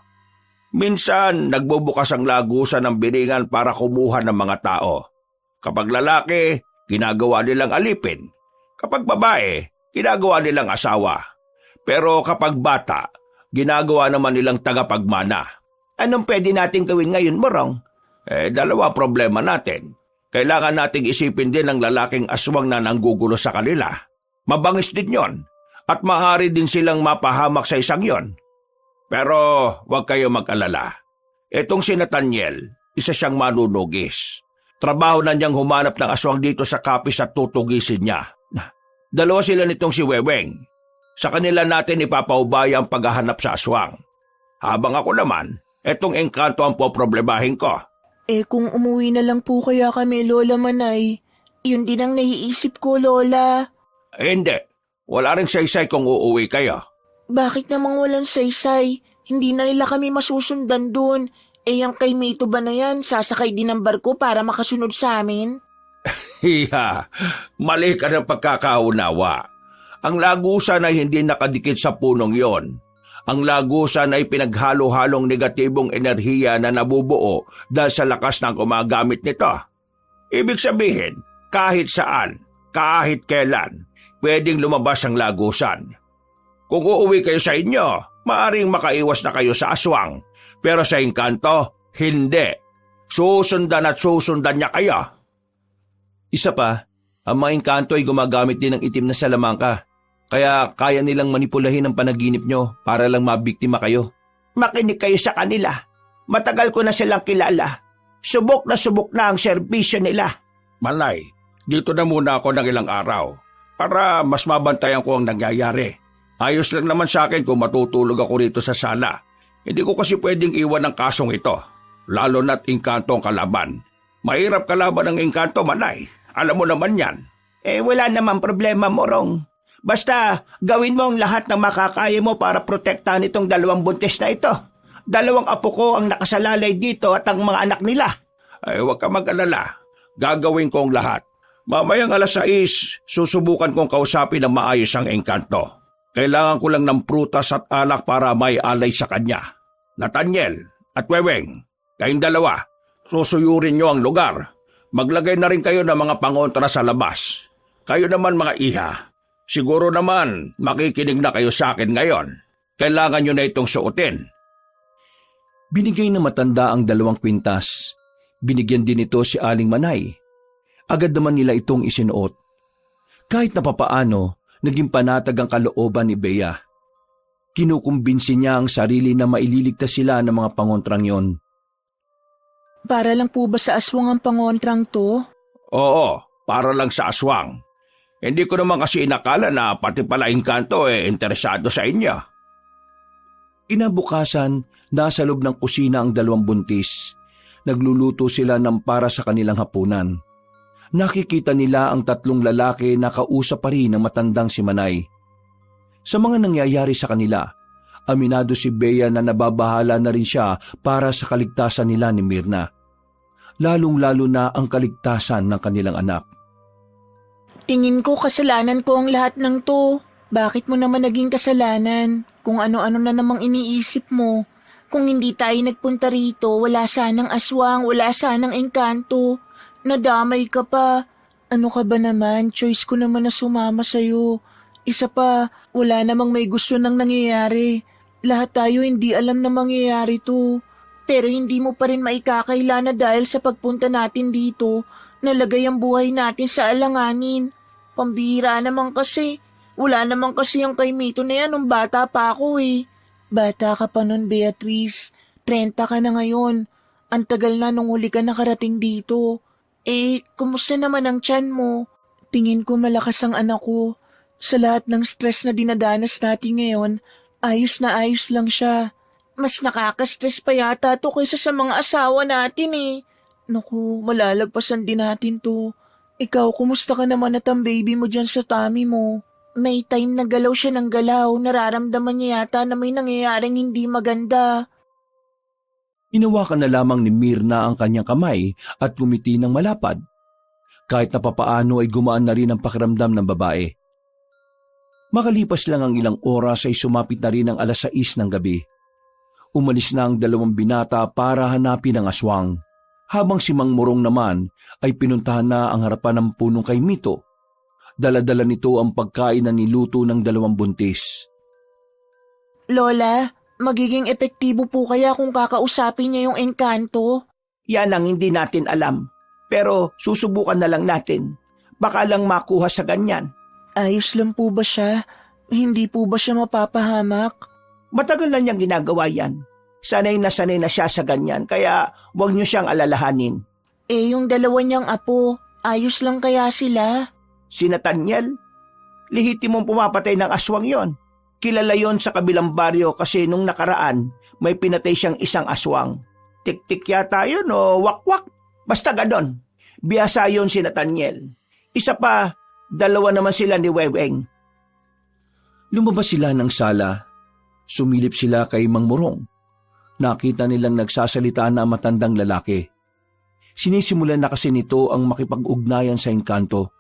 Minsan, nagbubukas ang lagusan ng Biringan para kumuha ng mga tao. Kapag lalaki, ginagawa nilang alipin. Kapag babae, ginagawa nilang asawa. Pero kapag bata, ginagawa naman nilang tagapagmana. Anong pwede nating gawin ngayon, Morong? Dalawa problema natin. Kailangan nating isipin din ang lalaking aswang na nanggugulo sa kanila. Mabangis din yon, at maaari din silang mapahamak sa isang yon. Pero huwag kayo mag-alala. Itong si Nathaniel, isa siyang manunugis. Trabaho na niyang humanap ng aswang dito sa kapis at tutugisin niya. Dalawa sila nitong si Weweng. Sa kanila natin ipapaubaya ang paghahanap sa aswang. Habang ako naman, etong engkanto ang poproblemahin ko. Kung umuwi na lang po kaya kami, Lola Manay, yun din ang naiisip ko, Lola. Hindi. Wala ring saysay kung uuwi kayo. Bakit namang walang saysay? Hindi na nila kami masusundan doon. Ang kay Mito ba na yan, sasakay din ng barko para makasunod sa amin? Hiya, mali ka ng pagkakaunawa. Ang lagusan ay hindi nakadikit sa punong yon. Ang lagusan ay pinaghalo-halong negatibong enerhiya na nabubuo dahil sa lakas ng gumagamit nito. Ibig sabihin, kahit saan, kahit kailan, pwedeng lumabas ang lagusan. Kung uuwi kayo sa inyo, maaring makaiwas na kayo sa aswang. Pero sa engkanto, hindi. Susundan at susundan niya kayo. Isa pa, ang mga engkanto ay gumagamit din ng itim na salamangka. Kaya kaya nilang manipulahin ang panaginip nyo para lang mabiktima kayo. Makinig kayo sa kanila. Matagal ko na silang kilala. Subok na ang serbisyo nila. Manay, dito na muna ako ng ilang araw para mas mabantayan ko ang nangyayari. Ayos lang naman sa akin kung matutulog ako rito sa sala. Hindi ko kasi pwedeng iwan ang kasong ito, lalo na't engkanto ang kalaban. Mahirap kalaban ng engkanto, Manay. Alam mo naman yan. Wala namang problema, Morong. Basta gawin mo ang lahat ng makakaya mo para protektahan itong dalawang buntis na ito. Dalawang apo ko ang nakasalalay dito at ang mga anak nila. Huwag ka mag-alala. Gagawin ko ang lahat. Mamayang 6:00, susubukan kong kausapin ng maayos ang engkanto. Kailangan ko lang ng prutas at alak para may alay sa kanya. Nathaniel at Weweng, kayong dalawa, susuyurin niyo ang lugar. Maglagay na rin kayo ng mga pangontra sa labas. Kayo naman mga iha, siguro naman makikinig na kayo sa akin ngayon. Kailangan niyo na itong suotin. Binigay na matanda ang 2 kwintas. Binigyan din ito si Aling Manay. Agad naman nila itong isinuot. Kahit na papaano, naging panatag ang kalooban ni Bea. Kinukumbinsi niya ang sarili na maililigtas sila ng mga pangontrang yon. Para lang po ba sa aswang ang pangontrang to? Oo, para lang sa aswang. Hindi ko naman kasi inakala na pati pala engkanto interesado sa inyo. Kinabukasan, nasa loob ng kusina ang 2 buntis. Nagluluto sila ng para sa kanilang hapunan. Nakikita nila ang 3 lalaki na kausap pa rin ng matandang si Manay. Sa mga nangyayari sa kanila, aminado si Bea na nababahala na rin siya para sa kaligtasan nila ni Mirna. Lalong-lalo na ang kaligtasan ng kanilang anak. Tingin ko kasalanan ko ang lahat ng to. Bakit mo naman naging kasalanan? Kung ano-ano na namang iniisip mo. Kung hindi tayo nagpunta rito, wala sanang aswang, wala sanang engkanto. Nadamay ka pa. Ano ka ba naman? Choice ko naman na sumama sa'yo. Isa pa, wala namang may gusto nang nangyayari. Lahat tayo hindi alam na mangyayari to. Pero hindi mo pa rin maikakaila na dahil sa pagpunta natin dito, nalagay ang buhay natin sa alanganin. Pambihira naman kasi. Wala naman kasi yung kay Mito na yan nung bata pa ako eh. Bata ka pa nun, Beatrice. 30 ka na ngayon. Ang tagal na nung huli ka nakarating dito. Kumusta naman ang tiyan mo? Tingin ko malakas ang anak ko. Sa lahat ng stress na dinadanas natin ngayon, ayos na ayos lang siya. Mas nakaka-stress pa yata to kaysa sa mga asawa natin eh. Naku, malalagpasan din natin to. Ikaw, kumusta ka naman at ang baby mo dyan sa tummy mo? May time na galaw siya ng galaw, nararamdaman niya yata na may nangyayaring hindi maganda. Hinawakan na lamang ni Mirna ang kanyang kamay at ngumiti ng malapad. Kahit na papaano ay gumaan na rin ang pakiramdam ng babae. Makalipas lang ang ilang oras ay sumapit na rin ang 6:00 ng gabi. Umalis na ang 2 binata para hanapin ang aswang, habang si Mang Morong naman ay pinuntahan na ang harapan ng punong kay Mito. Dala-dala nito ang pagkain na niluto ng 2 buntis. Lola, magiging epektibo po kaya kung kakausapin niya yung engkanto? Yan ang hindi natin alam. Pero susubukan na lang natin. Baka lang makuha sa ganyan. Ayos lang po ba siya? Hindi po ba siya mapapahamak? Matagal na niyang ginagawa yan. Sanay na siya sa ganyan, kaya huwag niyo siyang alalahanin. Yung 2 niyang apo, ayos lang kaya sila? Si Nathaniel, lihitimong pumapatay ng aswang yon. Kilala yon sa kabilang baryo kasi nung nakaraan, may pinatay siyang isang aswang. Tik-tik yata yun o wak-wak. Basta ganon. Biyasa yon si Nathaniel. Isa pa, 2 naman sila ni Weweng. Lumabas sila ng sala. Sumilip sila kay Mang Morong. Nakita nilang nagsasalita na ang matandang lalaki. Sinisimulan na kasi nito ang makipag-ugnayan sa engkanto.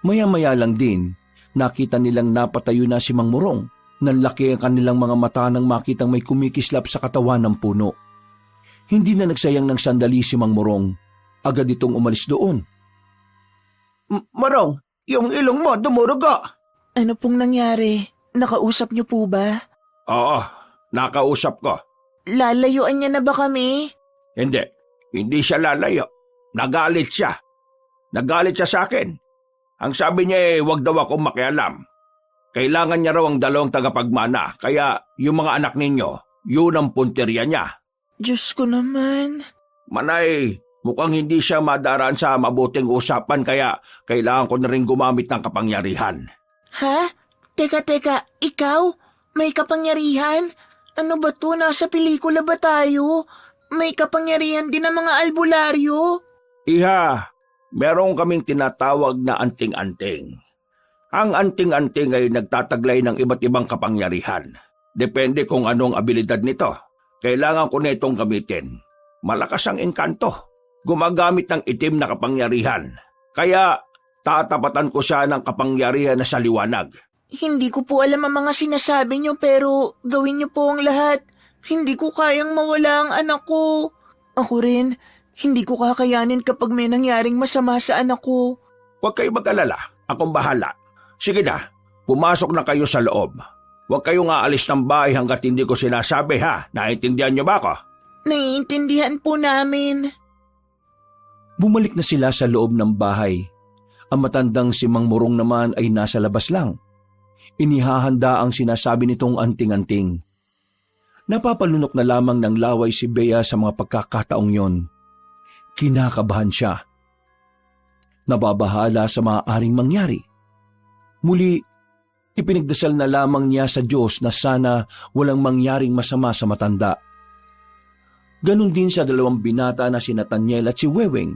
Maya-maya lang din, nakita nilang napatayo na si Mang Morong. Nanlaki ang kanilang mga mata nang makitang may kumikislap sa katawan ng puno. Hindi na nagsayang ng sandali si Mang Morong. Agad itong umalis doon. Morong, yung ilong mo dumurugo. Ano pong nangyari? Nakausap niyo po ba? Oo, nakausap ko. Lalayuan niya na ba kami? Hindi siya lalayo. Nagalit siya. Nagalit siya sa akin. Ang sabi niya wag daw akong makialam. Kailangan niya raw ang 2 tagapagmana, kaya yung mga anak ninyo, yun ang punteriya niya. Diyos ko naman. Manay, mukhang hindi siya madaraan sa mabuting usapan kaya kailangan ko na rin gumamit ng kapangyarihan. Ha? Teka, ikaw? May kapangyarihan? Ano ba to? Nasa pelikula ba tayo? May kapangyarihan din ang mga albularyo? Iha, meron kaming tinatawag na anting-anting. Ang anting-anting ay nagtataglay ng iba't ibang kapangyarihan. Depende kung anong abilidad nito. Kailangan ko na itong gamitin. Malakas ang engkanto. Gumagamit ng itim na kapangyarihan. Kaya tatapatan ko siya ng kapangyarihan na sa liwanag. Hindi ko po alam ang mga sinasabi niyo pero gawin niyo po ang lahat. Hindi ko kayang mawala ang anak ko. Ako rin, hindi ko kakayanin kapag may nangyaring masama sa anak ko. Huwag kayo mag-alala. Akong bahala. Sige na, pumasok na kayo sa loob. Huwag kayong aalis ng bahay hanggat hindi ko sinasabi ha. Naiintindihan niyo ba ako? Naiintindihan po namin. Bumalik na sila sa loob ng bahay. Ang matandang si Mang Morong naman ay nasa labas lang. Inihahanda ang sinasabi nitong anting-anting. Napapalunok na lamang ng laway si Bea sa mga pagkakataong yon. Kinakabahan siya. Nababahala sa maaaring mangyari. Muli, ipinagdasal na lamang niya sa Diyos na sana walang mangyaring masama sa matanda. Ganon din sa 2 binata na si Nathaniel at si Weweng.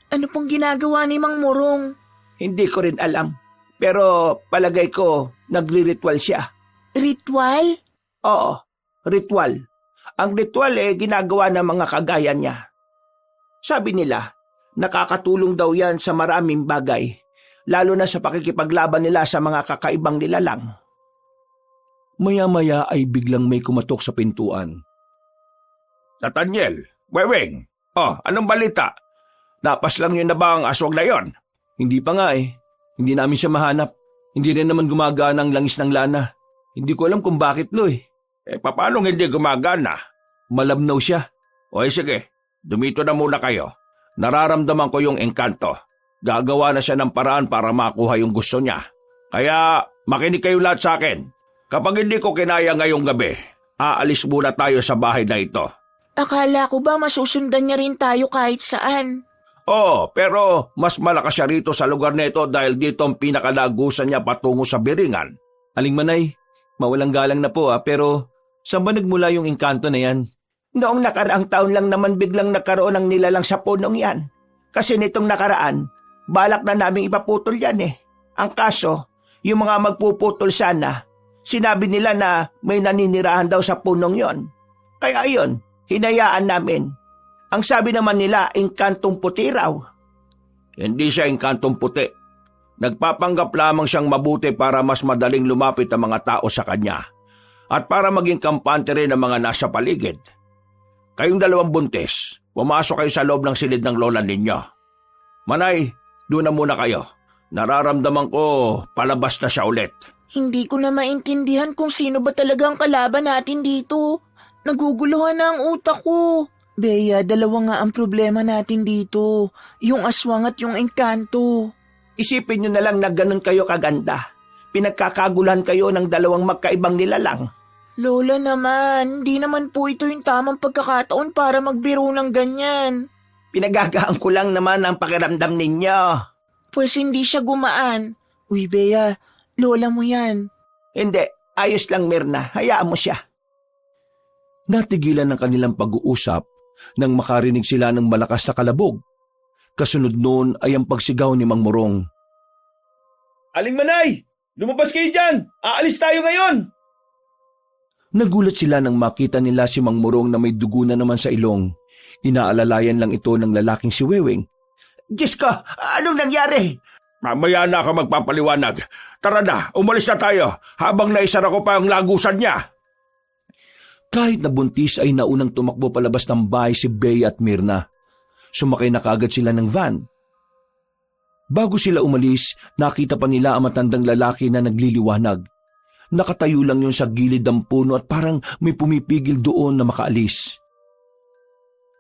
Ano pong ginagawa ni Mang Morong? Hindi ko rin alam. Pero palagay ko, nagri-ritual siya. Ritual? Oo, ritual. Ang ritual ginagawa ng mga kagaya niya. Sabi nila, nakakatulong daw yan sa maraming bagay, lalo na sa pakikipaglaban nila sa mga kakaibang nilalang. Maya-maya ay biglang may kumatok sa pintuan. Nathaniel, Weweng, anong balita? Napas lang yun na ba ang aswang na yon? Hindi pa nga eh. Hindi namin siya mahanap. Hindi rin naman gumagana ang langis ng lana. Hindi ko alam kung bakit, Lo eh. Paano hindi gumagana? Malabnaw siya. O sige, dumito na muna kayo. Nararamdaman ko yung engkanto. Gagawa na siya ng paraan para makuha yung gusto niya. Kaya makinig kayo lahat sa akin. Kapag hindi ko kinaya ngayong gabi, aalis muna tayo sa bahay na ito. Akala ko ba masusundan niya rin tayo kahit saan? Oo, pero mas malakas siya rito sa lugar na ito dahil dito ang pinakalagusan niya patungo sa Biringan. Aling Manay, mawalang galang na po pero saan ba nagmula yung engkanto na yan? Noong nakaraang taon lang naman biglang nagkaroon ng nilalang sa punong yan. Kasi nitong nakaraan, balak na naming ipaputol yan eh. Ang kaso, yung mga magpuputol sana, sinabi nila na may naninirahan daw sa punong yon. Kaya yun, hinayaan namin. Ang sabi naman nila, engkantong puti raw. Hindi siya engkantong puti. Nagpapanggap lamang siyang mabuti para mas madaling lumapit ang mga tao sa kanya at para maging kampante rin ang mga nasa paligid. Kayong dalawang buntis, pumasok kayo sa loob ng silid ng lola ninyo. Manay, doon na muna kayo. Nararamdaman ko palabas na siya ulit. Hindi ko na maintindihan kung sino ba talaga ang kalaban natin dito. Naguguluhan na ang utak ko. Bea, dalawa nga ang problema natin dito. Yung aswang at yung engkanto. Isipin nyo na lang na ganun kayo kaganda. Pinagkakaguluhan kayo ng dalawang magkaibang nilalang. Lola naman, hindi naman po ito yung tamang pagkakataon para magbiro ng ganyan. Pinagagaan ko lang naman ang pakiramdam ninyo. Pues hindi siya gumaan. Uy, Bea, lola mo yan. Hindi, ayos lang Mirna, hayaan mo siya. Natigilan ng kanilang pag-uusap nang makarinig sila ng malakas na kalabog. Kasunod noon ay ang pagsigaw ni Mang Morong. Aling Manay, lumabas kayo dyan! Aalis tayo ngayon! Nagulat sila nang makita nila si Mang Morong na may dugo na naman sa ilong. Inaalalayan lang ito ng lalaking si Weweng. Diyos ko, anong nangyari? Mamaya na ako magpapaliwanag. Tara na, umalis na tayo habang naisara ko pa ang lagusan niya. Kahit na buntis ay naunang tumakbo palabas ng bahay si Bea at Mirna. Sumakay na kaagad sila ng van. Bago sila umalis, nakita pa nila ang matandang lalaki na nagliliwanag. Nakatayo lang yun sa gilid ng puno at parang may pumipigil doon na makaalis.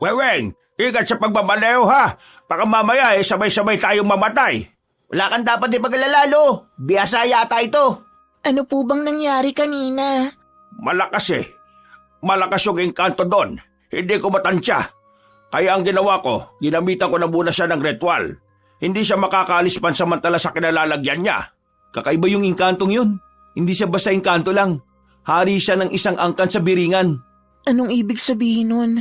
Weweng, ingat sa pagmamaneho ha. Baka mamaya sabay-sabay tayong mamatay. Wala kang dapat ipaglalalo. Biyasa yata ito. Ano po bang nangyari kanina? Malakas eh. Malakas yung engkanto doon. Hindi ko matansya. Kaya ang ginawa ko, ginamitan ko na muna siya ng ritual. Hindi siya makakaalis pansamantala sa kinalalagyan niya. Kakaiba yung engkantong yun. Hindi siya basta engkanto lang. Hari siya ng isang angkan sa Biringan. Anong ibig sabihin nun?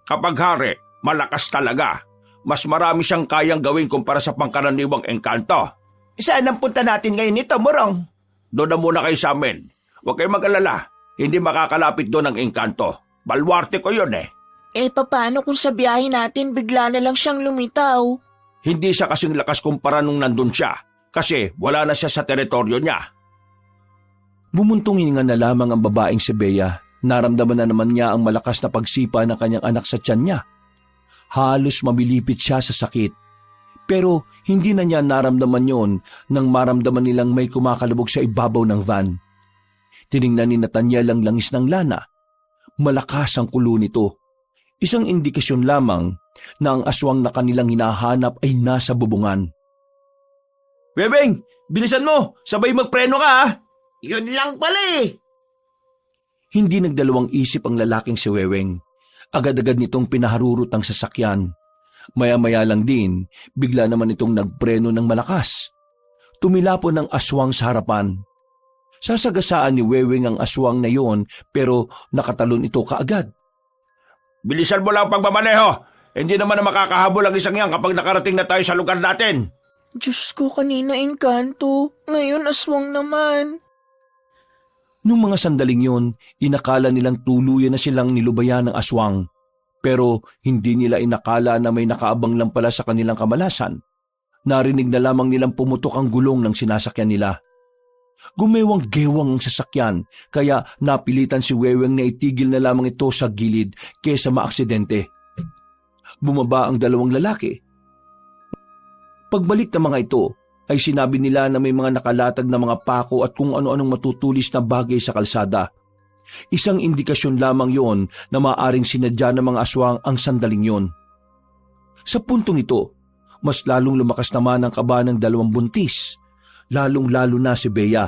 Kapag hari, malakas talaga. Mas marami siyang kayang gawin kumpara sa pangkaraniwang engkanto. Saan ang punta natin ngayon ito, Morong? Doon na muna kayo sa amin. Huwag kayong mag-alala. Hindi makakalapit doon ang engkanto. Balwarte ko yun eh. Paano kung sa biyahe natin bigla na lang siyang lumitaw? Hindi siya kasing lakas kumpara nung nandun siya. Kasi wala na siya sa teritoryo niya. Bumuntong hininga na lamang ang babaeng si Bea. Naramdaman na naman niya ang malakas na pagsipa ng kanyang anak sa tiyan niya. Halos mamilipit siya sa sakit. Pero hindi na niya naramdaman yon nang maramdaman nilang may kumakalabog sa ibabaw ng van. Tiningnan ni Nathaniel ang langis ng lana. Malakas ang kulo nito. Isang indikasyon lamang na ang aswang na kanilang hinahanap ay nasa bubungan. Weweng, bilisan mo! Sabay magpreno ka ha! Yun lang pala eh. Hindi nagdalawang isip ang lalaking si Weweng. Agad-agad nitong pinaharurot ang sasakyan. Maya-maya lang din, bigla naman itong nagpreno ng malakas. Tumilapon ng aswang sa harapan. Sasagasaan ni Weweng ang aswang na yon pero nakatalon ito kaagad. Bilisan mo lang ang pagmamaneho! Hindi naman na makakahabol ang isang yan kapag nakarating na tayo sa lugar natin. Diyos ko, kanina engkanto. Ngayon aswang naman. Nung mga sandaling yon, inakala nilang tuluyan na silang nilubayan ng aswang. Pero hindi nila inakala na may nakaabang lang pala sa kanilang kamalasan. Narinig na lamang nilang pumutok ang gulong ng sinasakyan nila. Gumewang-gewang ang sasakyan, kaya napilitan si Weweng na itigil na lamang ito sa gilid kesa maaksidente. Bumaba ang dalawang lalaki. Pagbalik ng mga ito, ay sinabi nila na may mga nakalatag na mga pako at kung ano-anong matutulis na bagay sa kalsada. Isang indikasyon lamang yon na maaaring sinadya ng mga aswang ang sandaling yon. Sa puntong ito, mas lalong lumakas naman ang kaba ng dalawang buntis, lalong-lalo na si Bea,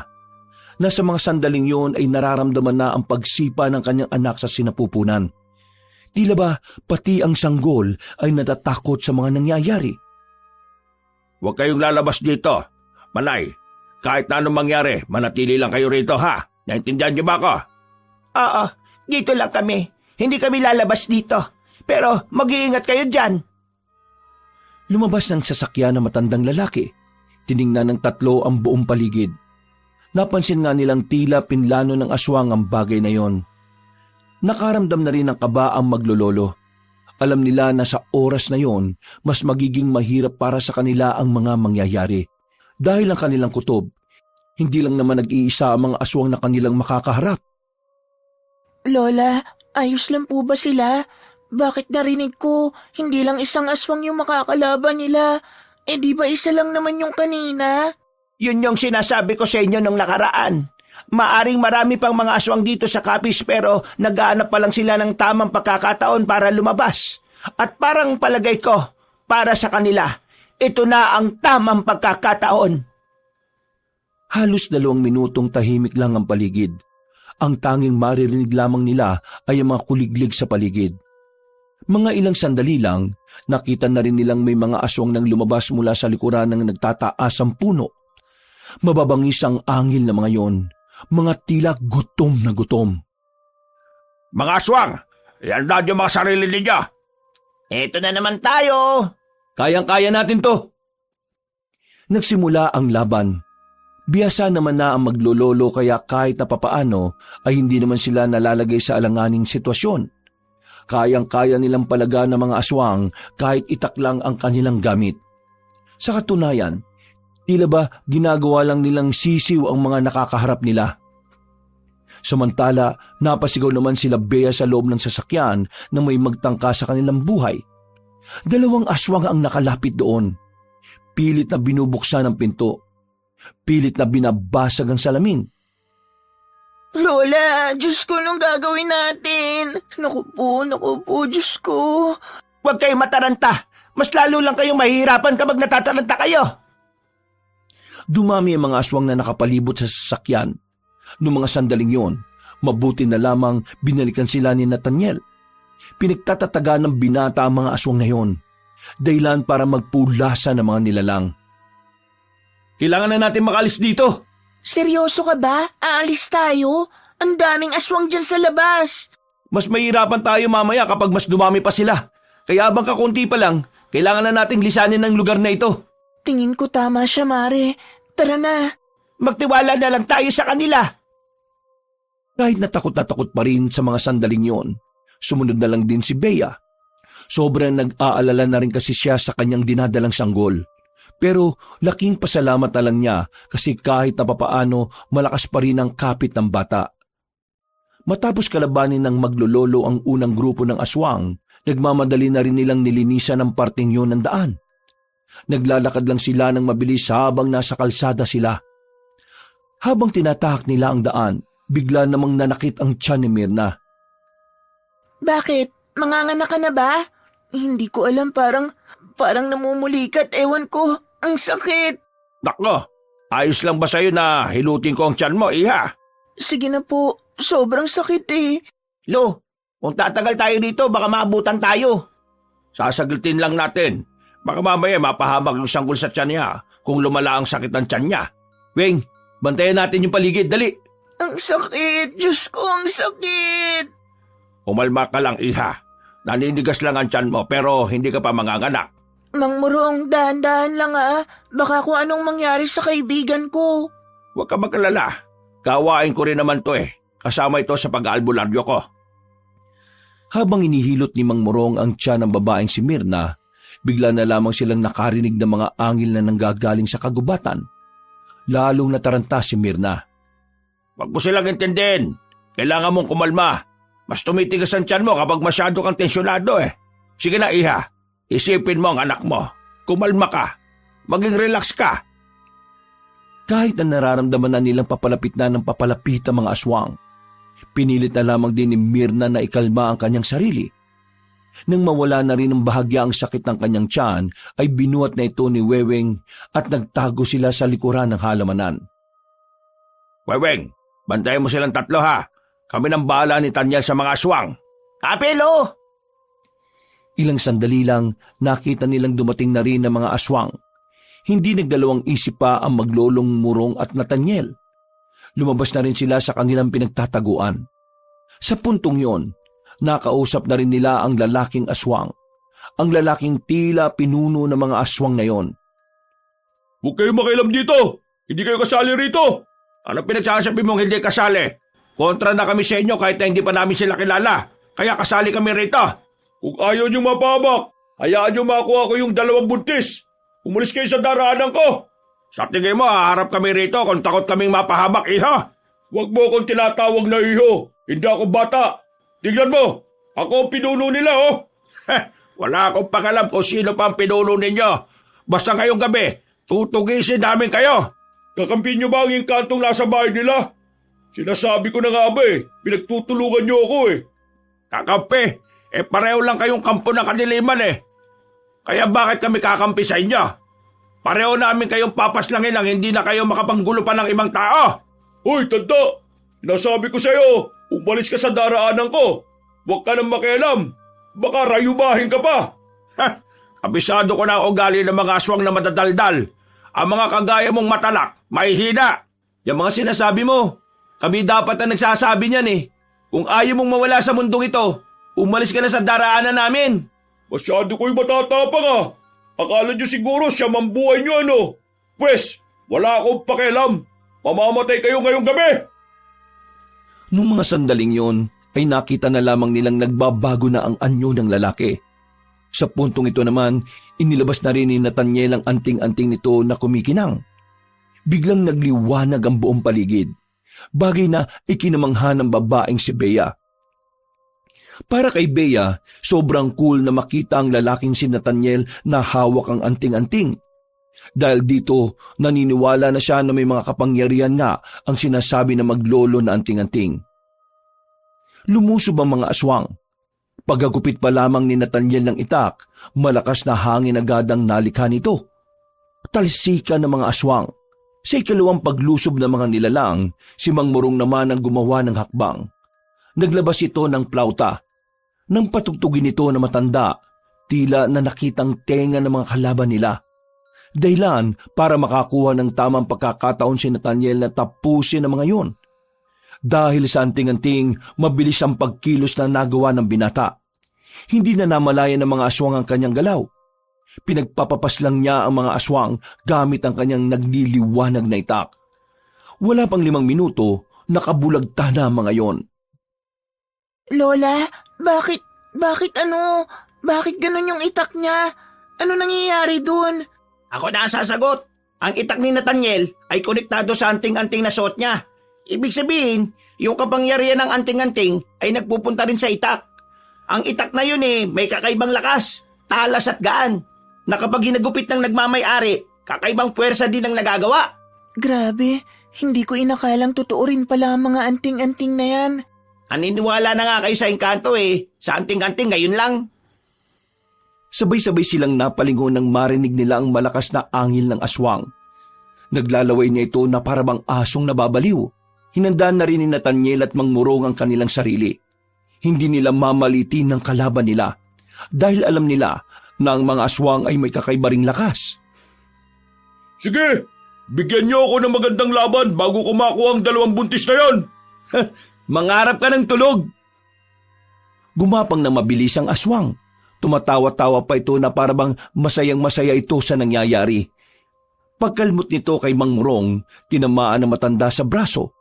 na sa mga sandaling yon ay nararamdaman na ang pagsipa ng kanyang anak sa sinapupunan. Tila ba pati ang sanggol ay natatakot sa mga nangyayari? Huwag kayong lalabas dito. Malay, kahit na anong mangyari, manatili lang kayo rito ha. Naintindihan niyo ba ako? Oo, dito lang kami. Hindi kami lalabas dito. Pero mag-iingat kayo dyan. Lumabas ng sasakyan na matandang lalaki. Tiningnan ng tatlo ang buong paligid. Napansin nga nilang tila pinlano ng aswang ang bagay na yon. Nakaramdam na rin ng kaba ang maglololo. Alam nila na sa oras na yon, mas magiging mahirap para sa kanila ang mga mangyayari. Dahil ang kanilang kutob, hindi lang naman nag-iisa ang mga aswang na kanilang makakaharap. Lola, ayos lang po ba sila? Bakit narinig ko, hindi lang isang aswang yung makakalaban nila? Eh di ba isa lang naman yung kanina? Yun yung sinasabi ko sa inyo nung nakaraan. Maaring marami pang mga aswang dito sa Capiz pero naghahanap pa lang sila ng tamang pagkakataon para lumabas. At parang palagay ko, para sa kanila, ito na ang tamang pagkakataon. Halos 2 minutong tahimik lang ang paligid. Ang tanging maririnig lamang nila ay ang mga kuliglig sa paligid. Mga ilang sandali lang, nakita na rin nilang may mga aswang nang lumabas mula sa likuran ng nagtataasang puno. Mababangis ang angin na mga yon, mga tila gutom na gutom. Mga aswang, ihanda niyo mga sarili ninyo. Ito na naman tayo. Kayang-kaya natin to. Nagsimula ang laban. Biyasa naman na ang maglololo kaya kahit na papaano ay hindi naman sila nalalagay sa alanganing sitwasyon. Kayang-kaya nilang palaga ng mga aswang kahit itak lang ang kanilang gamit. Sa katunayan, tila ba ginagawa lang nilang sisiw ang mga nakakaharap nila. Samantala, napasigaw naman sila Bea sa loob ng sasakyan na may magtangka sa kanilang buhay. 2 aswang ang nakalapit doon. Pilit na binubuksan ang pinto. Pilit na binabasag ang salamin. Lola, Diyos ko, anong gagawin natin? Naku po, Diyos ko. Huwag kayong mataranta. Mas lalo lang kayong mahihirapan kapag natataranta kayo. Dumami ang mga aswang na nakapalibot sa sasakyan. Noong mga sandaling yon, mabuti na lamang binalikan sila ni Nathaniel. Pinagtatataga ng binata ang mga aswang na yon, dahilan para magpulasa ng mga nilalang. Kailangan na natin makalis dito. Seryoso ka ba? Aalis tayo? Ang daming aswang dyan sa labas. Mas mahirapan tayo mamaya kapag mas dumami pa sila. Kaya habang kakunti pa lang, kailangan na nating lisanin ang lugar na ito. Tingin ko tama siya, Mare. Tara na. Magtiwala na lang tayo sa kanila. Kahit natakot pa rin sa mga sandaling yon, sumunod na lang din si Bea. Sobrang nag-aalala na rin kasi siya sa kanyang dinadalang sanggol. Pero laking pasalamat na lang niya kasi kahit na papaano malakas pa rin ang kapit ng bata. Matapos kalabanin ng maglololo ang unang grupo ng aswang, nagmamadali na rin nilang nilinisan ang parting yun ng daan. Naglalakad lang sila ng mabilis habang nasa kalsada sila. Habang tinatahak nila ang daan, bigla namang nanakit ang tiyan ni Mirna. Bakit? Manganganak ka na ba? Hindi ko alam, parang namumulikat, ewan ko. Ang sakit. Nako, ayos lang ba sa'yo na hilutin ko ang tiyan mo, iha? Sige na po, sobrang sakit eh. Lo, kung tatagal tayo dito, baka maabutan tayo. Sasaglitin lang natin. Baka mamaya mapahamak yung sanggol sa tiyan niya kung lumala ang sakit ng tiyan niya. Weng, bantayan natin yung paligid, dali. Ang sakit, Diyos ko, ang sakit. Umalma ka lang, iha. Naninigas lang ang tiyan mo pero hindi ka pa manganganak. Mang Murong, dahan-dahan lang Baka kung anong mangyari sa kaibigan ko. Huwag ka mag-alala. Kawain ko rin naman to eh. Kasama ito sa pag-aalbularyo ko. Habang inihilot ni Mang Morong ang tiyan ng babaeng si Mirna, bigla na lamang silang nakarinig ng mga angil na nanggagaling sa kagubatan. Lalong nataranta si Mirna. Huwag mo silang intindihin. Kailangan mong kumalma. Mas tumitigas ang tiyan mo kapag masyado kang tensyonado eh. Sige na, iha. Isipin mo ang anak mo. Kumalma ka. Maging relax ka. Kahit na nararamdaman na nilang papalapit na ng papalapit ang mga aswang, pinilit na lamang din ni Myrna na ikalma ang kanyang sarili. Nang mawala na rin ng bahagya ang sakit ng kanyang tiyan, ay binuhat na ito ni Weweng at nagtago sila sa likuran ng halamanan. Weweng, bantayan mo silang tatlo ha. Kami nang bahala ni Tanyel sa mga aswang. Kapilo! Ilang sandali lang, nakita nilang dumating na rin ang mga aswang. Hindi nagdalawang isip pa ang maglolong Murong at Nathaniel. Lumabas na rin sila sa kanilang pinagtataguan. Sa puntong yon, nakausap na rin nila ang lalaking aswang. Ang lalaking tila pinuno ng mga aswang na yon. Huwag kayo makialam dito! Hindi kayo kasali rito! Ano pinagsasabi mong hindi kasali? Kontra na kami sa inyo kahit na hindi pa namin sila kilala. Kaya kasali kami rito. Kung ayaw nyo mapahamak, hayaan nyo makuha ko yung 2 buntis. Umalis kayo sa daraanan ko. Sa tingin mo, haharap kami rito kung takot kaming mapahamak, iho. Huwag mo akong tinatawag na iho. Hindi ako bata. Tignan mo, ako ang pinuno nila, oh. Wala akong pakalam kung sino pa ang pinuno ninyo. Basta ngayong gabi, tutugisin namin kayo. Kakampi nyo ba ang inkantong nasa bahay nila? Sinasabi ko na nga ba pinagtutulungan nyo ako Kakampi? Pareho lang kayong kampo ng kadiliman Kaya bakit kami kakampi sa inyo? Pareho namin kayong papaslangin lang hindi na kayo makapanggulo pa ng ibang tao. Hoy, tanda! Sinasabi ko sa'yo, umalis ka sa daraanan ko. Huwag ka nang makialam. Baka rayumahin ka pa. Kabisado ko na ang ugali ng mga aswang na madadaldal. Ang mga kagaya mong matalak, mahihina. Yung mga sinasabi mo, kami dapat na nagsasabi niyan Kung ayaw mong mawala sa mundong ito, umalis ka na sa daraanan namin. Masyado ko'y matatapang Akala niyo siguro siya mambuhay niyo Pwes, wala akong pakialam. Mamamatay kayo ngayong gabi. Nung mga sandaling yon, ay nakita na lamang nilang nagbabago na ang anyo ng lalaki. Sa puntong ito naman, inilabas na rin ni Nathaniel ang anting-anting nito na kumikinang. Biglang nagliwanag ang buong paligid. Bagay na ikinamangha ng babaeng si Bea. Para kay Bea, sobrang cool na makita ang lalaking si Nathaniel na hawak ang anting-anting. Dahil dito, naniniwala na siya na may mga kapangyarihan nga ang sinasabi na maglolo na anting-anting. Lumusob ang mga aswang. Pagkagupit pa lamang ni Nathaniel ng itak, malakas na hangin agad ang nalikha nito. Talsikan ng mga aswang. Sa ikalawang paglusob ng mga nilalang, si Mang Murong naman ang gumawa ng hakbang. Naglabas ito ng plauta. Nang patugtugin ito na matanda, tila na nakitang tenga ng mga kalaban nila. Dahilan para makakuha ng tamang pagkakataon si Nathaniel na tapusin ang mga yon. Dahil sa anting-anting, mabilis ang pagkilos na nagawa ng binata. Hindi na namalayan ng mga aswang ang kanyang galaw. Pinagpapapas lang niya ang mga aswang gamit ang kanyang nagliliwanag na itak. Wala pang 5 minuto, nakabulagta na ang mga yon. Lola, bakit ganun yung itak niya? Ano nangyayari dun? Ako na ang sasagot. Ang itak ni Nathaniel ay konektado sa anting-anting na suot niya. Ibig sabihin, yung kapangyarihan ng anting-anting ay nagpupunta rin sa itak. Ang itak na yun may kakaibang lakas, talas at gaan, na kapag hinagupit ng nagmamay-ari, kakaibang puwersa din ang nagagawa. Grabe, hindi ko inakalang totoo rin pala ang mga anting-anting na yan. Naniniwala na nga kayo sa engkanto sa anting-anting ngayon lang. Sabay-sabay silang napalingon nang marinig nila ang malakas na angil ng aswang. Naglalaway niya ito na parabang asong nababaliw. Hinandaan na rin ni Nathaniel at Mang Murong ang kanilang sarili. Hindi nila mamalitin ng kalaban nila dahil alam nila na ang mga aswang ay may kakaiba ring lakas. Sige, bigyan niyo ako ng magandang laban bago ko makuha ang 2 buntis na yon. Mangarap ka ng tulog. Gumapang na mabilis ang aswang. Tumatawa-tawa pa ito na parabang masayang-masaya ito sa nangyayari. Pagkalmot nito kay Mang Murong, tinamaan ng matanda sa braso.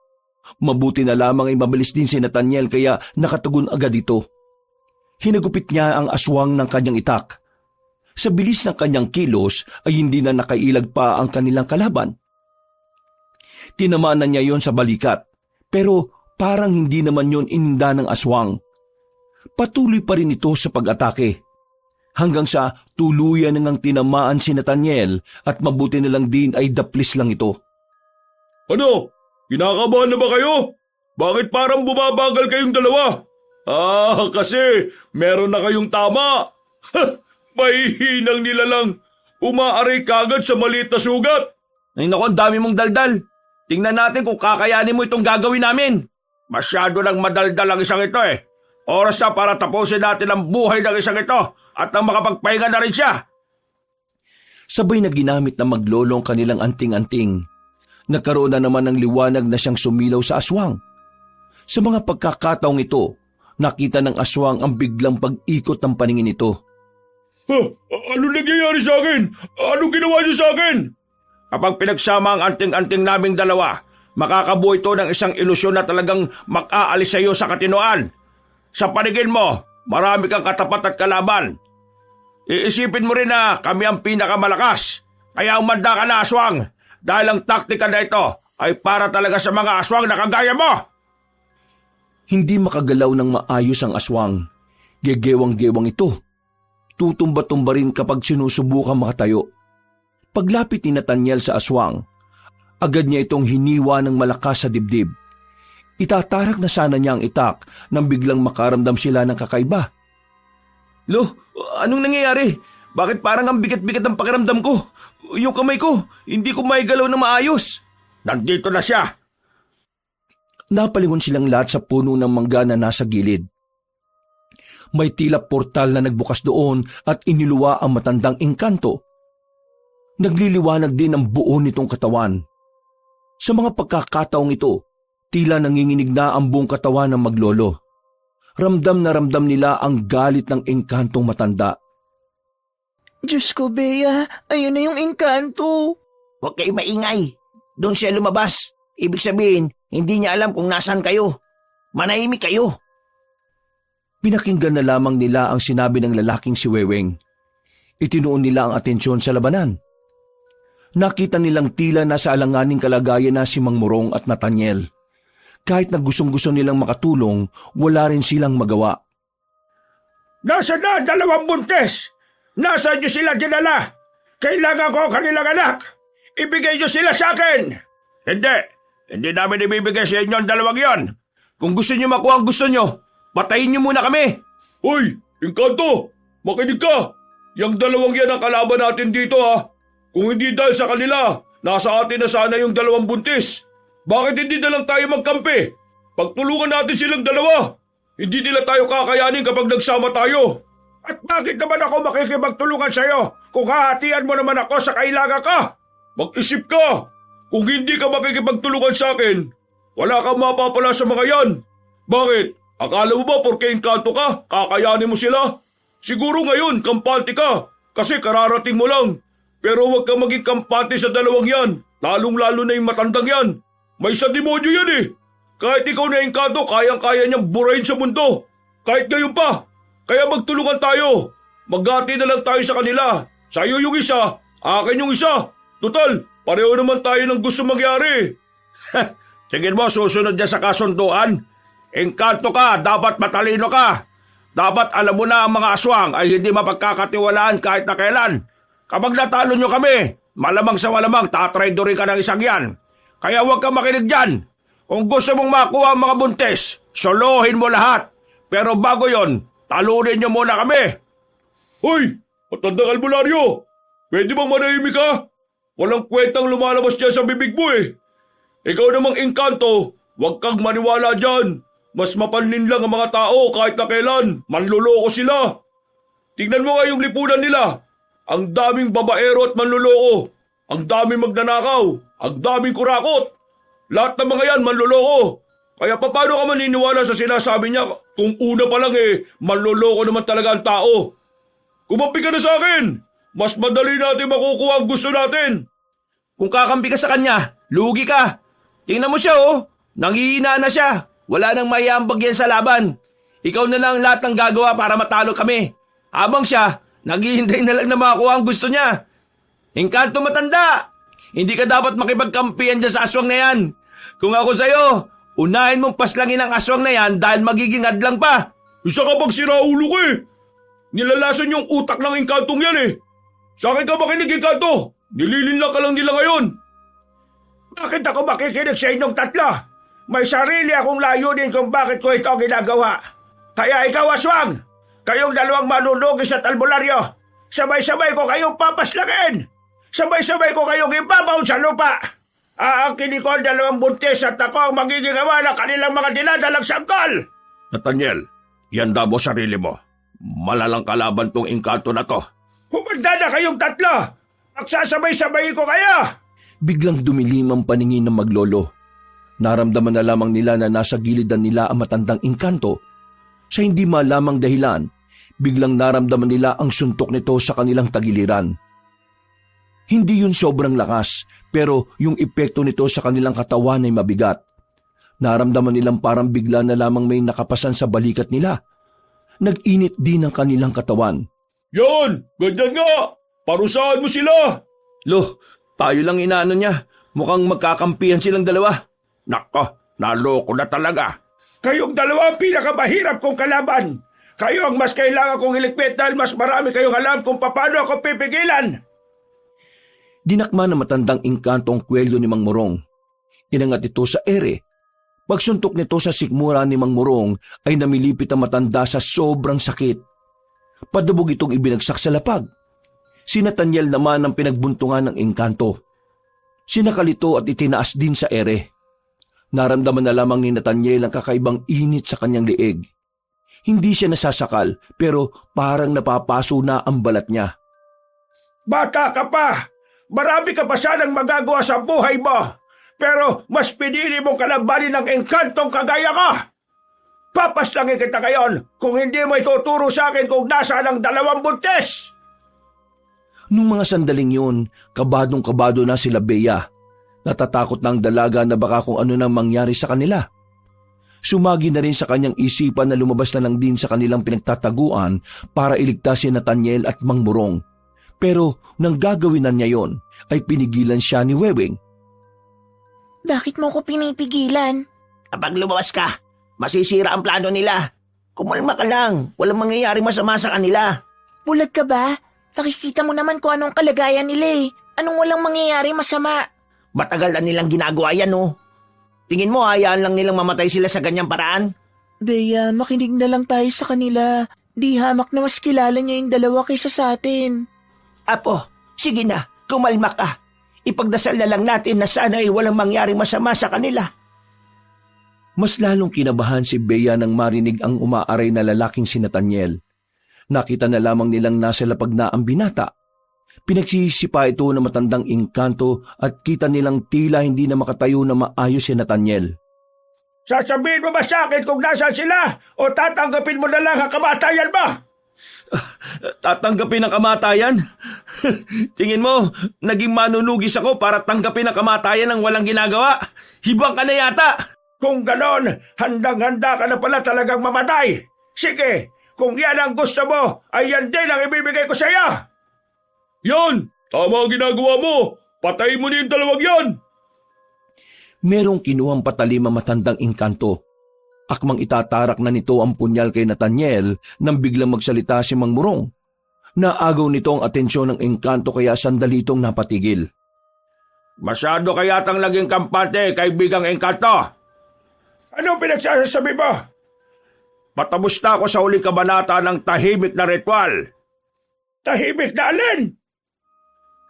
Mabuti na lamang ay mabilis din si Nathaniel kaya nakatugon agad ito. Hinagupit niya ang aswang ng kanyang itak. Sa bilis ng kanyang kilos ay hindi na nakailag pa ang kanilang kalaban. Tinamaan na niya yon sa balikat, pero parang hindi naman yon ininda ng aswang. Patuloy pa rin ito sa pag-atake. Hanggang sa tuluyan nang tinamaan si Nathaniel at mabuti na lang din ay daplis lang ito. Ano? Kinakabahan na ba kayo? Bakit parang bumabagal kayong dalawa? Kasi meron na kayong tama. Mahihinang nila lang. Umaaray kagad sa maliit na sugat. Ay naku, ang dami mong daldal. Tingnan natin kung kakayanin mo itong gagawin namin. Masyado lang madaldal ang isang ito eh. Oras na para tapusin natin ang buhay ng isang ito at nang makapagpahinga na rin siya. Sabay na ginamit ng maglolo ang kanilang anting-anting. Nagkaroon na naman ng liwanag na siyang sumilaw sa aswang. Sa mga pagkakataong ito, nakita ng aswang ang biglang pag-ikot ng paningin nito. Ano nangyayari sa akin? Anong ginawa niyo sa akin? Kapag pinagsama ang anting-anting naming dalawa, makakabuo ito ng isang ilusyon na talagang makaalis sa iyo sa katinoan. Sa paningin mo, marami kang katapat at kalaban. Iisipin mo rin na kami ang pinakamalakas. Kaya umanda ka na, aswang, dahil ang taktika na ito ay para talaga sa mga aswang na kagaya mo. Hindi makagalaw ng maayos ang aswang. Gegewang-gewang ito. Tutumba-tumba rin kapag sinusubukan makatayo. Paglapit ni Nathaniel sa aswang, agad niya itong hiniwa ng malakas sa dibdib. Itatarak na sana niya ang itak nang biglang makaramdam sila ng kakaiba. Lo, anong nangyayari? Bakit parang ang bigat-bigat ng pakiramdam ko? Yung kamay ko, hindi ko maigalaw na maayos. Nandito na siya. Napalingon silang lahat sa puno ng mangga na nasa gilid. May tila portal na nagbukas doon at iniluwa ang matandang engkanto. Nagliliwanag din ang buo nitong katawan. Sa mga pagkakataong ito, tila nanginginig na ang buong katawan ng maglolo. Ramdam na ramdam nila ang galit ng engkantong matanda. Diyos ko, Bea, ayun na yung engkanto. Huwag kayo maingay. Doon siya lumabas. Ibig sabihin, hindi niya alam kung nasaan kayo. Manahimik kayo. Pinakinggan na lamang nila ang sinabi ng lalaking si Weweng. Itinuon nila ang atensyon sa labanan. Nakita nilang tila nasa alanganing kalagayan na si Mang Morong at Nathaniel. Kahit na gustong-gusto nilang makatulong, wala rin silang magawa. Nasaan na ang dalawang buntis? Nasaan niyo sila dinala? Kailangan ko ang kanilang anak. Ibigay niyo sila sa akin. Hindi namin ibibigay sa inyo ang dalawang yon. Kung gusto niyo makuha ang gusto niyo, patayin niyo muna kami. Hoy, Engkanto, makinig ka. Yang dalawang yan ang kalaban natin dito ha. Kung hindi dahil sa kanila, nasa atin na sana yung dalawang buntis. Bakit hindi na lang tayo magkampi? Pagtulungan natin silang dalawa. Hindi nila tayo kakayanin kapag nagsama tayo. At bakit naman ako makikipagtulungan sa'yo kung hahatian mo naman ako sa kailangan ka? Mag-isip ka. Kung hindi ka makikipagtulungan sa akin, wala kang mapapala sa mga yan. Bakit? Akala mo ba porke engkanto ka, kakayanin mo sila? Siguro ngayon, kampante ka, kasi kararating mo lang. Pero huwag kang maging kampante sa dalawang yan, lalong-lalo na yung matandang yan. May sa demonyo yan eh. Kahit ikaw na engkanto, kayang-kaya niyang burahin sa mundo. Kahit ngayon pa. Kaya magtulungan tayo. Maghati na lang tayo sa kanila. Sa'yo yung isa, akin yung isa. Total, pareho naman tayo ng gusto mangyari. Sige mo, susunod niya sa kasunduan. Engkanto ka, dapat matalino ka. Dapat alam mo na ang mga aswang ay hindi mapagkakatiwalaan kahit na kailan. Kapag natalo nyo kami, malamang sa malamang tatraidorin ka ng isang yan. Kaya huwag kang makinig dyan. Kung gusto mong makuha ang mga buntis, solohin mo lahat. Pero bago yon, talunin nyo muna kami. Hoy, matandang albularyo, pwede bang manahimik ka? Walang kwentang lumalabas dyan sa bibig mo eh. Ikaw namang engkanto, huwag kang maniwala dyan. Mas mapanlin lang ang mga tao kahit na kailan. Manluloko sila. Tingnan mo nga yung lipunan nila. Ang daming babaero at manluloko. Ang daming magnanakaw. Ang daming kurakot. Lahat ng mga yan manluloko. Kaya paano ka maniniwala sa sinasabi niya kung una pa lang manluloko naman talaga ang tao? Kumampi ka na sa akin. Mas madali natin makukuha ang gusto natin. Kung kakampi ka sa kanya, lugi ka. Tingnan mo siya oh. Nanghihina na siya. Wala nang maiambag yan sa laban. Ikaw na lang lahat ng gagawa para matalo kami. Habang siya, naghihintay na lang na makakuha ang gusto niya. Engkanto matanda! Hindi ka dapat makipagkampihan dyan sa aswang na yan. Kung ako sa'yo, unahin mong paslangin ang aswang na yan dahil magiging hadlang pa. Isa ka bang siraulo ko eh. Nilalason yung utak ng engkantong yan eh. Sa akin ka makinig, engkanto. Nililinlang ka lang nila ngayon. Bakit ako makikinig sa inyong tatlo? May sarili akong layunin kung bakit ko ito ginagawa. Kaya ikaw, aswang, kayong dalawang manunugis at albularyo, sabay-sabay ko kayong papaslagin. Sabay-sabay ko kayong ibabaon sa lupa. Aangkinin ko ang dalawang buntis at ako ang magiging ama ng kanilang mga dinadalang sanggol. Nathaniel, yanda mo sarili mo. Malalang kalaban tong engkanto na to. Humanda na kayong tatlo! Magsasabay-sabay ko kayo! Biglang dumilim ang paningin ng maglolo. Naramdaman na lamang nila na nasa gilidan nila ang matandang engkanto. Sa hindi malamang dahilan, biglang naramdaman nila ang suntok nito sa kanilang tagiliran. Hindi yun sobrang lakas, pero yung epekto nito sa kanilang katawan ay mabigat. Naramdaman nilang parang bigla na lamang may nakapasan sa balikat nila. Nag-init din ang kanilang katawan. Yan! Ganyan nga! Parusahan mo sila! Lo, tayo lang inaano niya. Mukhang magkakampihan silang dalawa. Nako, naloko na talaga. Kayong dalawa ang pinakamahirap kong kalaban. Kayo ang mas kailangan kong iligpit dahil mas marami kayong alam kung paano ako pipigilan. Dinakma na matandang engkanto ang kwelyo ni Mang Morong. Inangat ito sa ere. Pagsuntok nito sa sikmura ni Mang Morong ay namilipit ang matanda sa sobrang sakit. Padabog itong ibinagsak sa lapag. Si Nathaniel naman ang pinagbuntungan ng engkanto. Sinakal ito at itinaas din sa ere. Naramdaman na lamang ni Nathaniel ang kakaibang init sa kanyang liig. Hindi siya nasasakal pero parang napapaso na ang balat niya. Bata ka pa! Marami ka pa sanang magagawa sa buhay mo! Pero mas pinili mong kalabanin ng engkantong kagaya ko! Papaslangin kita ngayon kung hindi mo ituturo sa akin kung nasaan ang dalawang buntis! Nung mga sandaling yun, kabadong-kabado na sila Bea. Natatakot na ang dalaga na baka kung ano nang mangyari sa kanila. Sumagi na rin sa kanyang isipan na lumabas na lang din sa kanilang pinagtataguan para iligtas si Nathaniel at Mang Morong. Pero nang gagawin na niya yon, ay pinigilan siya ni Weweng. Bakit mo ko pinipigilan? Kapag lumabas ka, masisira ang plano nila. Kumalma ka lang, walang mangyayari masama sa kanila. Bulag ka ba? Nakikita mo naman kung anong kalagayan nila eh. Anong walang mangyayari masama? Matagal na nilang ginagawa yan, oh. Tingin mo, hayaan lang nilang mamatay sila sa ganyang paraan? Bea, makinig na lang tayo sa kanila. Di hamak na mas kilala niya yung dalawa kaysa sa atin. Apo, sige na, kumalma ka. Ipagdasal na lang natin na sana ay walang mangyaring masama sa kanila. Mas lalong kinabahan si Bea nang marinig ang umaaray na lalaking si Nathaniel. Nakita na lamang nilang nasa lapag na ang binata. Pinagsisipa ito ng matandang engkanto at kita nilang tila hindi na makatayo na maayos si Nathaniel. Sasabihin mo ba sa akin kung nasaan sila o tatanggapin mo na lang ang kamatayan mo? Tatanggapin ang kamatayan? Tingin mo, naging manunugis ako para tanggapin ang kamatayan ng walang ginagawa? Hibang ka na yata! Kung ganon, handang-handa ka na pala talagang mamatay. Sige, kung yan ang gusto mo, ay yan din ang ibibigay ko sa iyo. Yan! Tama ang ginagawa mo! Patayin mo na yung dalawang yan! Merong kinuhang patalim ang matandang engkanto. Akmang itatarak na nito ang punyal kay Nathaniel nang biglang magsalita si Mang Morong. Naagaw nito ang atensyon ng engkanto kaya sandali itong napatigil. Masyado ka yatang laging kampante, kaibigang engkanto. Anong pinagsasabi mo? Patapos na ako sa huling kabanata ng tahimik na ritual. Tahimik na alin?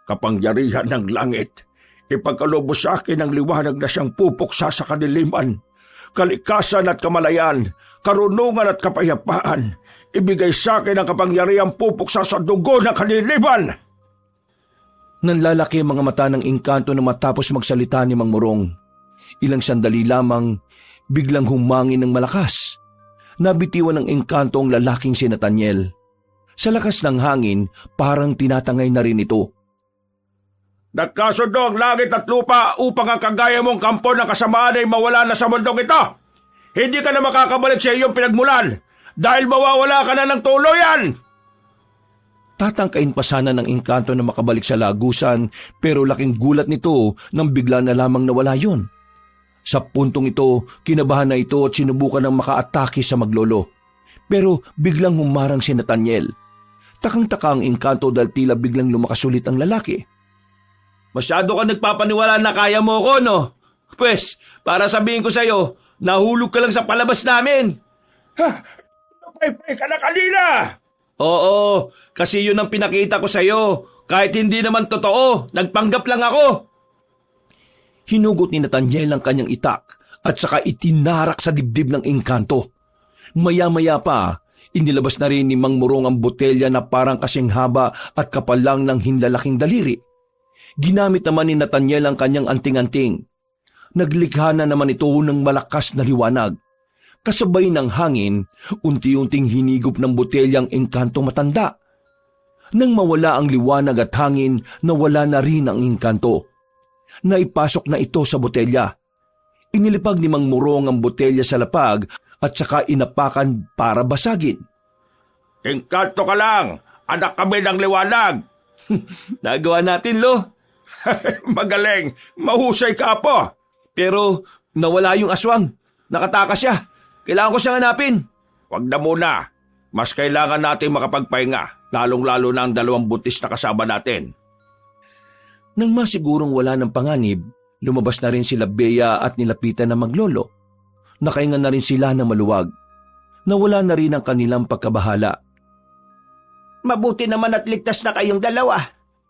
Kapangyarihan ng langit, ipagkaloob sa akin ang liwanag na siyang pupuksa sa kadiliman. Kalikasan at kamalayan, karunungan at kapayapaan, ibigay sa akin ang kapangyarihang pupuksa sa dugo ng kadiliman. Nanlalaki ang mga mata ng engkanto na matapos magsalita ni Mang Morong. Ilang sandali lamang, biglang humangin ng malakas. Nabitiwan ng engkanto ang lalaking si Nathaniel. Sa lakas ng hangin, parang tinatangay na rin ito. Nagkasundo ang langit at lupa upang ang kagaya mong kampo ng kasamaan ay mawala na sa mundong ito. Hindi ka na makakabalik sa iyong pinagmulan dahil mawawala ka na ng tuluyan. Tatangkain pa sana ng engkanto na makabalik sa lagusan pero laking gulat nito nang bigla na lamang nawala yon. Sa puntong ito, kinabahan na ito at sinubukan ng makaatake sa maglolo. Pero biglang humarang si Nathaniel. Takang-taka ang engkanto dahil tila biglang lumakasulit ang lalaki. Masyado ka nagpapaniwala na kaya mo ko, no? Pwes, para sabihin ko sa'yo, nahulog ka lang sa palabas namin. Napaypay ka na kanina! Oo, kasi yun ang pinakita ko sa'yo. Kahit hindi naman totoo, nagpanggap lang ako. Hinugot ni Nathaniel ang kanyang itak at saka itinarak sa dibdib ng engkanto. Maya-maya pa, inilabas na rin ni Mang Murong ang botelya na parang kasing haba at kapal lang ng hinlalaking daliri. Ginamit naman ni Nathaniel ang kanyang anting-anting. Naglikha na naman ito ng malakas na liwanag. Kasabay ng hangin, unti-unting hinigop ng botelyang engkanto matanda. Nang mawala ang liwanag at hangin, nawala na rin ang engkanto. Naipasok na ito sa botelya. Inilipag ni Mang Murong ang botelya sa lapag at saka inapakan para basagin. Engkanto ka lang! Anak kami ng liwanag! Nagawa natin, Lo. Magaling! Mahusay ka po! Pero nawala yung aswang. Nakatakas siya. Kailangan ko siyang hanapin. Huwag na muna. Mas kailangan natin makapagpahinga, lalong-lalo na ang 2 buntis na kasama natin. Nang masigurong wala ng panganib, lumabas na rin sila Bea at nilapitan na maglolo. Nakahinga na rin sila na maluwag. Nawala na rin ang kanilang pagkabahala. Mabuti naman at ligtas na kayong dalawa.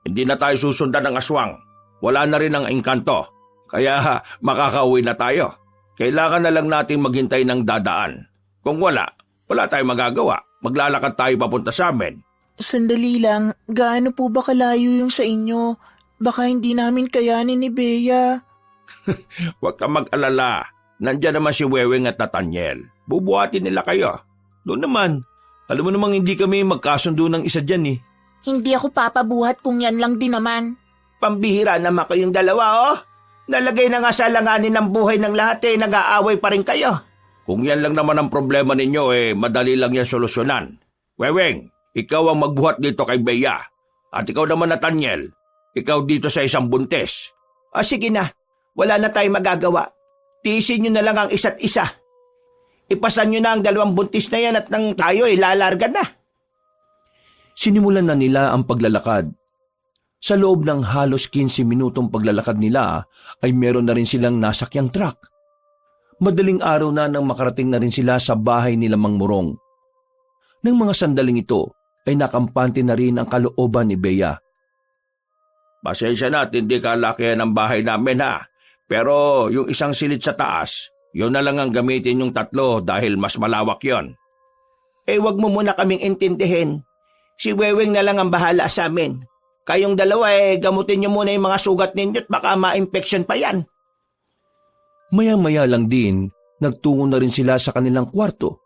Hindi na tayo susundan ng aswang. Wala na rin ang engkanto. Kaya makakauwi na tayo. Kailangan na lang natin maghintay ng dadaan. Kung wala tayong magagawa. Maglalakad tayo papunta sa amin. Sandali lang, gaano po ba kalayo yung sa inyo? Baka hindi namin kayanin ni Bea. Huwag ka mag-alala. Nandiyan naman si Weweng at Nathaniel. Bubuhatin nila kayo. Doon naman, alam mo namang hindi kami magkasundo ng isa dyan eh. Hindi ako papabuhat kung yan lang din naman. Pambihira naman kayong dalawa, oh. Nalagay na nga sa langanin ng buhay ng lahat nag-aaway pa rin kayo. Kung yan lang naman ang problema ninyo, madali lang yan solusyonan. Weweng, ikaw ang magbuhat dito kay Bea. At ikaw naman, Nathaniel, ikaw dito sa isang buntis. Sige na, wala na tayong magagawa. Tiisin nyo na lang ang isa't isa. Ipasan nyo na ang 2 buntis na yan at nang tayo lalarga na. Sinimulan na nila ang paglalakad. Sa loob ng halos 15 minutong paglalakad nila ay meron na rin silang nasakyang truck. Madaling araw na nang makarating na rin sila sa bahay nila Mang Murong. Nang mga sandaling ito ay nakampante na rin ang kalooban ni Bea. Pasensya na at hindi kalakihan ang bahay namin ha. Pero yung isang silid sa taas, yun na lang ang gamitin yung 3 dahil mas malawak yon. Wag mo muna kaming intindihin. Si Weweng na lang ang bahala sa amin. Kayong dalawa gamutin nyo muna yung mga sugat ninyo at baka ma-infection pa yan. Maya-maya lang din, nagtungo na rin sila sa kanilang kwarto.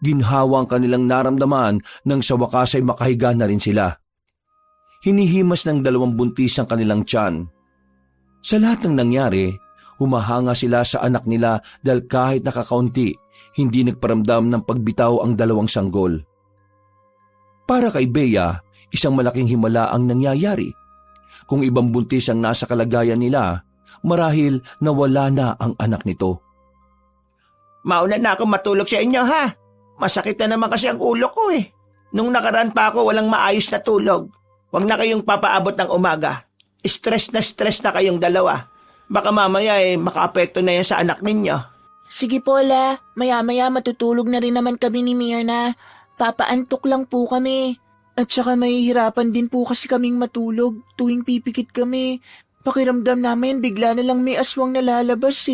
Ginhawa ang kanilang naramdaman nang sa wakas ay makahiga na rin sila. Hinihimas ng 2 buntis ang kanilang tiyan. Sa lahat ng nangyari, humahanga sila sa anak nila dahil kahit nakakaunti, hindi nagparamdam ng pagbitaw ang 2 sanggol. Para kay Bea, isang malaking himala ang nangyayari. Kung ibang buntis ang nasa kalagayan nila, marahil nawala na ang anak nito. Mauna na ako matulog sa inyo ha. Masakit na naman kasi ang ulo ko Nung nakaraan pa ako walang maayos na tulog. Huwag na kayong papaabot ng umaga. Stress na kayong dalawa. Baka mamaya makaapekto na yan sa anak ninyo. Sige po, La. Maya-maya matutulog na rin naman kami ni Myrna. Papaantok lang po kami. At saka mahihirapan din po kasi kaming matulog tuwing pipikit kami. Pakiramdam namin bigla na lang may aswang nalalabas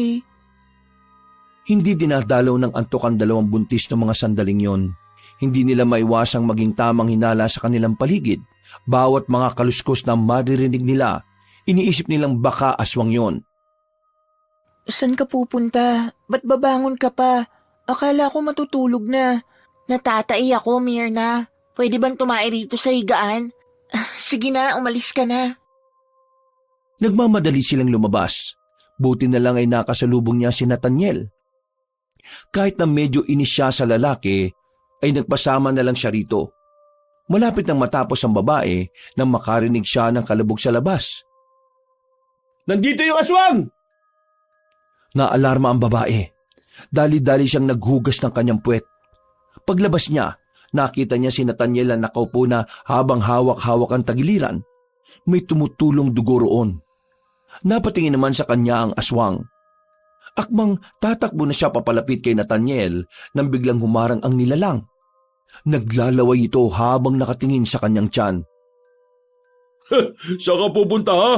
Hindi dinadalaw ng antok ang 2 buntis ng mga sandaling yon. Hindi nila maiwasang maging tamang hinala sa kanilang paligid. Bawat mga kaluskos na maririnig nila, iniisip nilang baka aswang yon. Saan ka pupunta? Ba't babangon ka pa? Akala ko matutulog na. Natatai ako, Myrna. Pwede bang tumae rito sa higaan? Sige na, umalis ka na. Nagmamadali silang lumabas. Buti na lang ay nakasalubong niya si Nathaniel. Kahit na medyo inis siya sa lalaki, ay nagpasama na lang siya rito. Malapit nang matapos ang babae nang makarinig siya ng kalabog sa labas. Nandito yung aswang! Naalarma ang babae. Dali-dali siyang naghugas ng kanyang puwet. Paglabas niya, nakita niya si Nathaniel na nakaupo na habang hawak-hawak ang tagiliran. May tumutulong dugo roon. Napatingin naman sa kanya ang aswang. Akmang tatakbo na siya papalapit kay Nathaniel nang biglang humarang ang nilalang. Naglalaway ito habang nakatingin sa kanyang tiyan. Saan ka pupunta ha?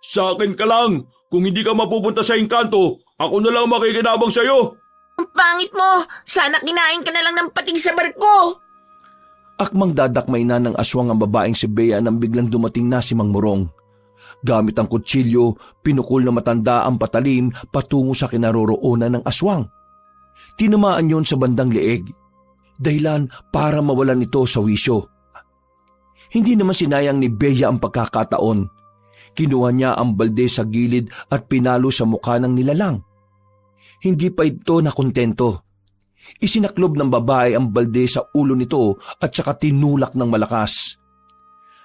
Sa akin ka lang. Kung hindi ka mapupunta sa engkanto, ako na lang makikinabang sa'yo. Ang pangit mo! Sana kinain ka na lang ng pating sa barko! Akmang dadakmay na ng aswang ang babaeng si Bea nang biglang dumating na si Mang Morong. Gamit ang kutsilyo, pinukol na matanda ang patalim patungo sa kinaroroonan ng aswang. Tinamaan yon sa bandang leeg. Dahilan para mawalan ito sa wisyo. Hindi naman sinayang ni Bea ang pagkakataon. Kinuha niya ang balde sa gilid at pinalo sa mukha ng nilalang. Hindi pa ito nakontento. Isinaklob ng babae ang balde sa ulo nito at saka tinulak ng malakas.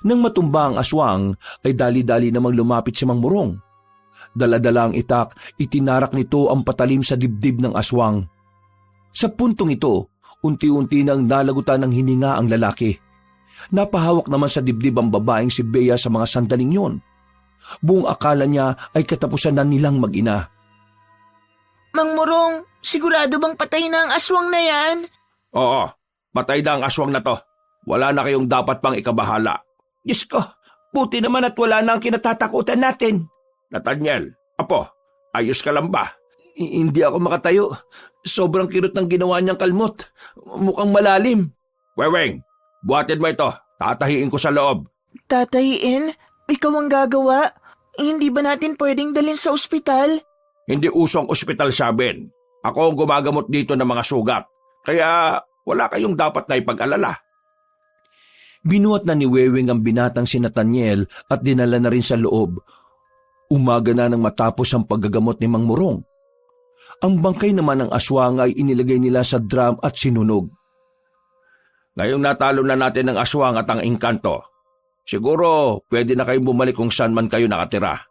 Nang matumba ang aswang, ay dali-dali namang lumapit si Mang Morong. Dala-dala ang itak, itinarak nito ang patalim sa dibdib ng aswang. Sa puntong ito, unti-unti nang nalagutan ng hininga ang lalaki. Napahawak naman sa dibdib ang babaeng si Bea sa mga sandaling yon. Buong akala niya ay katapusan na nilang mag-ina. Mang Morong, sigurado bang patay na ang aswang na yan? Oo, patay na ang aswang na to. Wala na kayong dapat pang ikabahala. Diyos ko, buti naman at wala na ang kinatatakutan natin. Nathaniel, apo, ayos ka lang ba? Hindi ako makatayo. Sobrang kirot ng ginawa niyang kalmot. Mukhang malalim. Weweng, buhatin mo ito. Tatahiin ko sa loob. Tatahiin? Ikaw ang gagawa? Hindi ba natin pwedeng dalhin sa ospital? Hindi usong ospital sa amin. Ako ang gumagamot dito ng mga sugat. Kaya wala kayong dapat na ipag-alala. Binuhat na ni Weweng ang binatang si Nathaniel at dinala na rin sa loob. Umaga na nang matapos ang paggagamot ni Mang Morong. Ang bangkay naman ng aswang ay inilagay nila sa drum at sinunog. Ngayong natalo na natin ang aswang at ang engkanto, siguro pwede na kayong bumalik kung saan man kayo nakatira.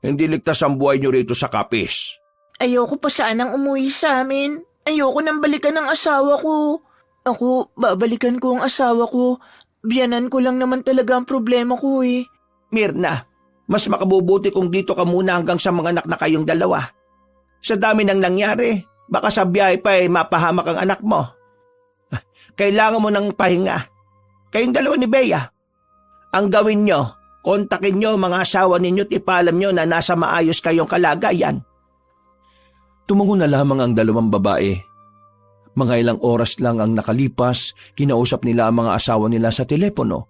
Hindi ligtas ang buhay nyo rito sa Kapis. Ayoko pa sanang umuwi sa amin. Ayoko nang balikan ng asawa ko. Ako, babalikan ko ang asawa ko. Biyanan ko lang naman talaga ang problema ko eh. Mirna, mas makabubuti kung dito ka muna hanggang sa mga anak na kayong dalawa. Sa dami nang nangyari, baka sa biyahe pa mapahamak ang anak mo. Kailangan mo ng pahinga. Kayong dalawa ni Bea. Ang gawin nyo, kontakin nyo mga asawa ninyo at ipaalam nyo na nasa maayos kayong kalagayan. Tumango na lamang ang dalawang babae. Mga ilang oras lang ang nakalipas, kinausap nila ang mga asawa nila sa telepono.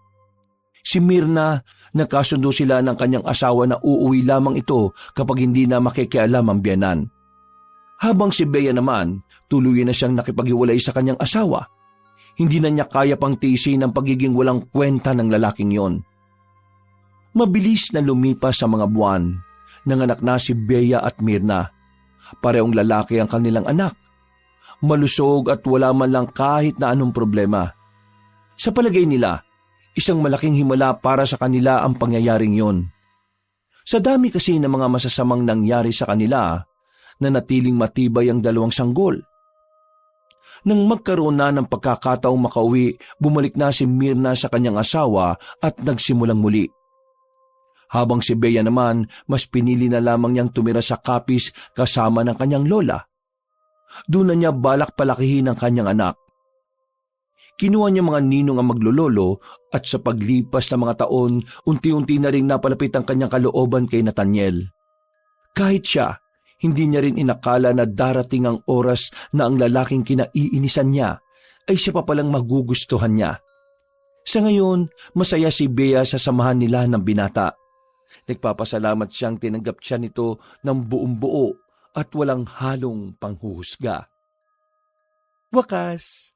Si Mirna, nagkasundo sila ng kanyang asawa na uuwi lamang ito kapag hindi na makikialam ang biyanan. Habang si Bea naman, tuluyan na siyang nakipaghiwalay sa kanyang asawa. Hindi na niya kaya pang tiisin ang pagiging walang kwenta ng lalaking yon. Mabilis na lumipas sa mga buwan, nanganak na si Bea at Mirna. Parehong lalaki ang kanilang anak. Malusog at wala man lang kahit na anong problema. Sa palagay nila, isang malaking himala para sa kanila ang pangyayaring yon. Sa dami kasi ng mga masasamang nangyari sa kanila, nanatiling matibay ang dalawang sanggol. Nang magkaroon na ng pagkakataong makauwi, bumalik na si Mirna sa kanyang asawa at nagsimulang muli. Habang si Bea naman, mas pinili na lamang niyang tumira sa Kapis kasama ng kanyang lola. Doon na niya balak palakihin ang kanyang anak. Kinuha niya mga ninong ang maglololo at sa paglipas ng mga taon, unti-unti na rin napalapit ang kanyang kalooban kay Nathaniel. Kahit siya, hindi niya rin inakala na darating ang oras na ang lalaking kinaiinisan niya ay siya pa palang magugustuhan niya. Sa ngayon, masaya si Bea sa samahan nila ng binata. Nagpapasalamat siyang tinanggap siya nito ng buong buo at walang halong panghuhusga. Wakas!